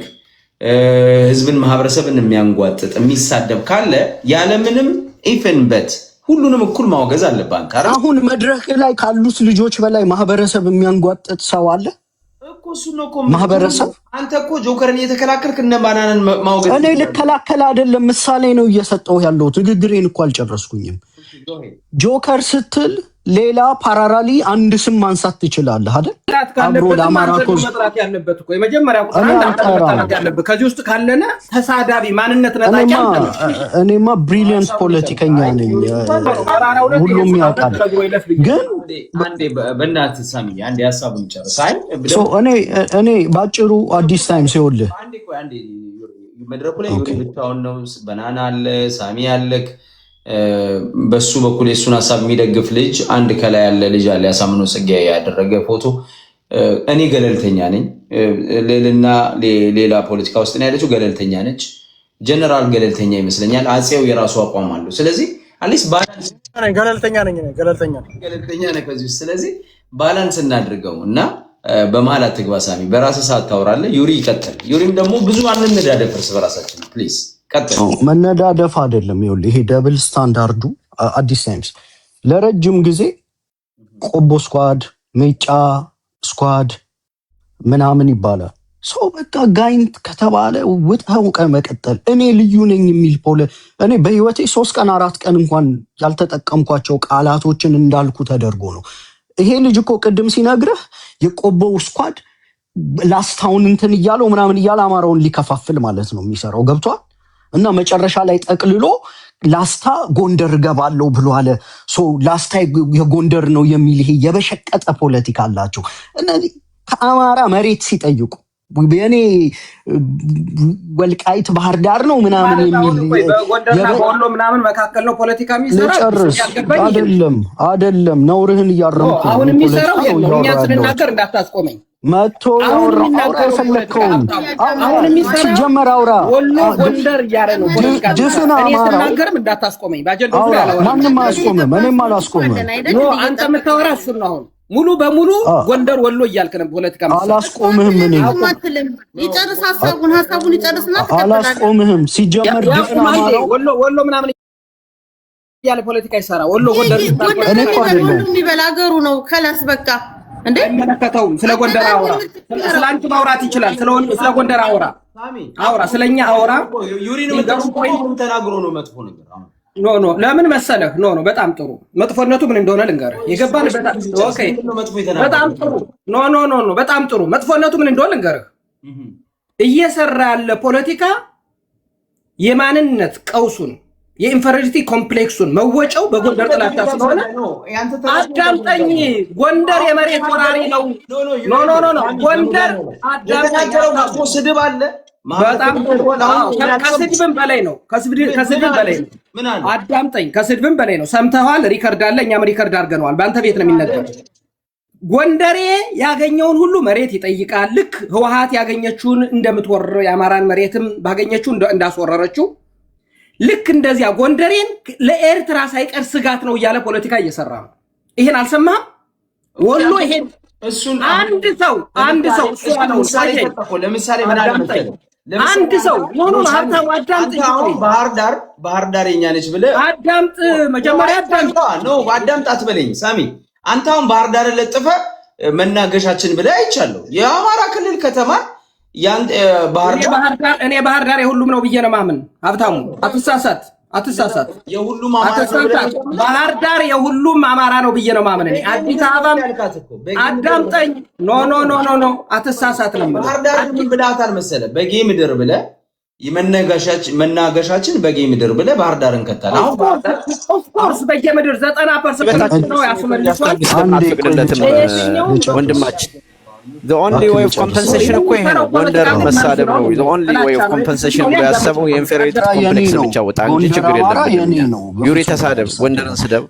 [SPEAKER 1] ህዝብን ማህበረሰብን የሚያንጓጥጥ የሚሳደብ ካለ ያለምንም ኢፍንበት ሁሉንም እኩል ማወገዝ አለባት።
[SPEAKER 4] አሁን መድረክ ላይ ካሉት ልጆች በላይ ማህበረሰብ የሚያንጓጥጥ ሰው አለ
[SPEAKER 1] እኮ። እሱ ነው እኮ
[SPEAKER 4] ማህበረሰብ።
[SPEAKER 1] አንተ እኮ ጆከርን እየተከላከልክ እነ ባናናን ማወገዝ።
[SPEAKER 4] እኔ ልከላከል አይደለም፣ ምሳሌ ነው እየሰጠው ያለው። ንግግሬን እኮ አልጨረስኩኝም። ጆከር ስትል ሌላ ፓራራሊ አንድ ስም ማንሳት ትችላለህ አይደል?
[SPEAKER 10] አብሮ ለአማራ ኮዝ መጥራት ያለበት እኮ የመጀመሪያው ቁጥር አንድ መጥራት ያለበት ከዚህ ውስጥ ካለና ተሳዳቢ ማንነት ነጣቂ
[SPEAKER 4] እኔማ ብሪሊየንት ፖለቲከኛ ነኝ፣ ሁሉም ያውቃል። ግን
[SPEAKER 1] አንዴ በእናትህ ሳሚ አንዴ ሐሳቡን ጨርስ።
[SPEAKER 4] እኔ ባጭሩ አዲስ ታይም ሲወልህ
[SPEAKER 1] አንዴ መድረኩ ላይ ብቻውን ነው። በናና አለ፣ ሳሚ አለክ፣ በሱ በኩል የሱን ሐሳብ የሚደግፍ ልጅ አንድ ከላይ ያለ ልጅ አለ፣ ያሳምነው ጽጌ ያደረገ ፎቶ። እኔ ገለልተኛ ነኝ፣ ሌላ ሌላ ፖለቲካ ውስጥ ነው ያለችው፣ ገለልተኛ ነች። ጀነራል ገለልተኛ ይመስለኛል። አጼው የራሱ አቋም አለው። ስለዚህ አሊስ ባላንስ
[SPEAKER 5] ገለልተኛ ነኝ
[SPEAKER 1] ነህ ከዚህ። ስለዚህ ባላንስ እናድርገው እና በመሀል አትግባ ሳሚ። በራስህ ሰዓት ታወራለህ። ዩሪ ይቀጥል። ዩሪም ደግሞ ብዙ አንነዳደፍ እርስ በራሳችን ፕሊዝ።
[SPEAKER 4] መነዳደፍ አይደለም። ይኸውልህ ይሄ ደብል ስታንዳርዱ አዲስ ታይምስ ለረጅም ጊዜ ቆቦ ስኳድ፣ ሜጫ ስኳድ ምናምን ይባላል። ሰው በቃ ጋይንት ከተባለ ውጣው መቀጠል። እኔ ልዩ ነኝ የሚል እኔ በህይወቴ 3 ቀን 4 ቀን እንኳን ያልተጠቀምኳቸው ቃላቶችን እንዳልኩ ተደርጎ ነው። ይሄ ልጅ እኮ ቅድም ሲነግርህ የቆቦ ስኳድ ላስታውን እንትን እያለው ምናምን እያለ አማራውን ሊከፋፍል ማለት ነው የሚሰራው። ገብቷል? እና መጨረሻ ላይ ጠቅልሎ ላስታ ጎንደር ገባለው ብሎ አለ። ላስታ የጎንደር ነው የሚል ይሄ የበሸቀጠ ፖለቲካ አላቸው። እነዚህ ከአማራ መሬት ሲጠይቁ የኔ ወልቃይት ባህር ዳር ነው ምናምን የሚል
[SPEAKER 10] ጎንደርና ወሎ ምናምን መካከል ነው ፖለቲካ የሚሰራው።
[SPEAKER 4] አይደለም ነውርህን እያረምኩ
[SPEAKER 10] አሁን የሚሰራው እኛ ስንናገር እንዳታስቆመኝ
[SPEAKER 4] መቶ አውራ የፈለከውን
[SPEAKER 10] አሁን የሚሰራው
[SPEAKER 4] ሲጀመር አውራ
[SPEAKER 10] ወሎ ጎንደር እያለ ነው ፖለቲካ።
[SPEAKER 4] ድፍን
[SPEAKER 10] እኔ
[SPEAKER 4] አማራ
[SPEAKER 10] ስናገርም እንዳታስቆመኝ ባጀንዳው ላይ አላወራም።
[SPEAKER 4] ማንንም አያስቆምም፣ እኔም አላስቆምም።
[SPEAKER 10] አንተ የምታወራ እሱን ነው። አሁን ሙሉ በሙሉ ጎንደር ወሎ እያልክ ነው ፖለቲካ።
[SPEAKER 4] አላስቆምህም። እኔ
[SPEAKER 9] ይጨርስ ሐሳቡን ይጨርስና
[SPEAKER 4] አላስቆምህም። ሲጀመር ድፍን አማራ
[SPEAKER 10] ወሎ ምናምን እያለ ፖለቲካ ይሰራ። ወሎ ጎንደር
[SPEAKER 4] እኔ እኮ አይደለም
[SPEAKER 9] የሚበላገሩ ነው ከላስ በቃ እንዴ
[SPEAKER 10] አይመለከተውም። ስለ ጎንደር አውራ፣ ስለ አንቺ ማውራት ይችላል። ስለ ጎንደር አውራ፣ ስለኛ አውራ።
[SPEAKER 1] ዩሪን መጥፎ ተናግሮ ነው መጥፎ ነገር።
[SPEAKER 10] ኖ ለምን መሰለህ? ኖ በጣም ጥሩ። መጥፎነቱ ምን እንደሆነ ልንገርህ። የገባንበት ኦኬ፣ በጣም ጥሩ። ኖ በጣም ጥሩ። መጥፎነቱ ምን እንደሆነ ልንገርህ። እየሰራ ያለ ፖለቲካ የማንነት ቀውሱን የኢንፌሪዮሪቲ ኮምፕሌክሱን መወጫው በጎንደር ጥላቻ ስለሆነ አዳምጠኝ። ጎንደር የመሬት ወራሪ ነው። ኖ ጎንደር አዳምጠኝ።
[SPEAKER 1] ስድብ አለ
[SPEAKER 10] በጣም ከስድብም በላይ ነው። ከስድብም በላይ ነው። አዳምጠኝ። ከስድብም በላይ ነው። ሰምተዋል። ሪከርድ አለ። እኛም ሪከርድ አድርገነዋል። በአንተ ቤት ነው የሚነገር። ጎንደሬ ያገኘውን ሁሉ መሬት ይጠይቃል። ልክ ህወሓት ያገኘችውን እንደምትወረው የአማራን መሬትም ባገኘችው እንዳስወረረችው ልክ እንደዚያ ጎንደሬን ለኤርትራ ሳይቀር ስጋት ነው እያለ ፖለቲካ እየሰራ ነው። ይሄን አልሰማህም? ወሎ ይሄን እሱን አንድ ሰው
[SPEAKER 1] ለምሳሌ
[SPEAKER 10] አንድ ሰው ሆኖ ሀብታሙ አዳምጥ።
[SPEAKER 1] ባህር ዳር የኛ ነች ብለህ
[SPEAKER 10] አዳምጥ። መጀመሪያ
[SPEAKER 1] አዳምጥ አትበለኝ ሳሚ። አንተ አሁን ባህር ዳር ለጥፈህ መናገሻችን ብለህ አይቻለሁ። የአማራ ክልል ከተማ
[SPEAKER 10] እኔ ባህር ዳር የሁሉም ነው ብዬ ነው ማምን። ሀብታሙ አትሳሳት።
[SPEAKER 1] የሁሉም
[SPEAKER 10] ባህር ዳር የሁሉም አማራ ነው ብዬ ነው ማምን። እኔ አዲስ አበባ አዳምጠኝ። ኖ አትሳሳት ነው።
[SPEAKER 1] ባህር ዳር ምን ብለሃታል መሰለህ? በጌ ምድር ብለህ መናገሻችን በጌ ምድር ብለህ ባህር ዳር እንከታለን። አሁን
[SPEAKER 10] ኦፍኮርስ በጌ ምድር 90% ነው ያስመልሷል።
[SPEAKER 7] ወንድማችን the only way of compensation እኮ ይሄ ነው። ጎንደር መሳደብ ነው the only way of compensation ብሎ ያሰበው የኢንፌሪዮሪቲ ኮምፕሌክስ ብቻ ወጣ እንጂ ችግር የለም። ዩሪ ተሳደብ፣ ጎንደርን ስደብ፣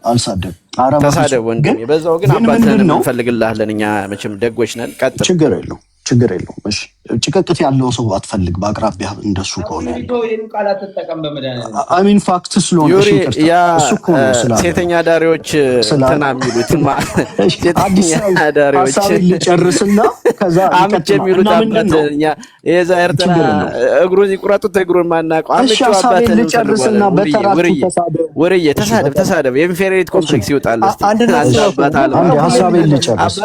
[SPEAKER 7] ተሳደብ ወንድሜ። በዛው ግን አባትህን እንፈልግልሃለን እኛ መቼም ደጎች ነን። ቀጥል።
[SPEAKER 4] ችግር የለውም። ችግር የለውም። እሺ ጭቅቅት ያለው ሰው አትፈልግ በአቅራቢያ እንደሱ ከሆነ አሚን ፋክት ስለሆነ እሱ እኮ ነው
[SPEAKER 7] ሴተኛ ዳሪዎች እንትና የሚሉት
[SPEAKER 4] አዲስ ሀሳቤን ልጨርስና ከዛ
[SPEAKER 7] የሚሉት የዛ ኤርትራ እግሩን ይቁረጡት እግሩን ማናውቀው አምጪው አባት
[SPEAKER 4] ልጨርስና በተራቱ
[SPEAKER 7] ወሬ ተሳደብ የኢንፌሪዮሪቲ ኮምፕሌክስ ይወጣል።
[SPEAKER 4] አንድ ሀሳቤን ልጨርስ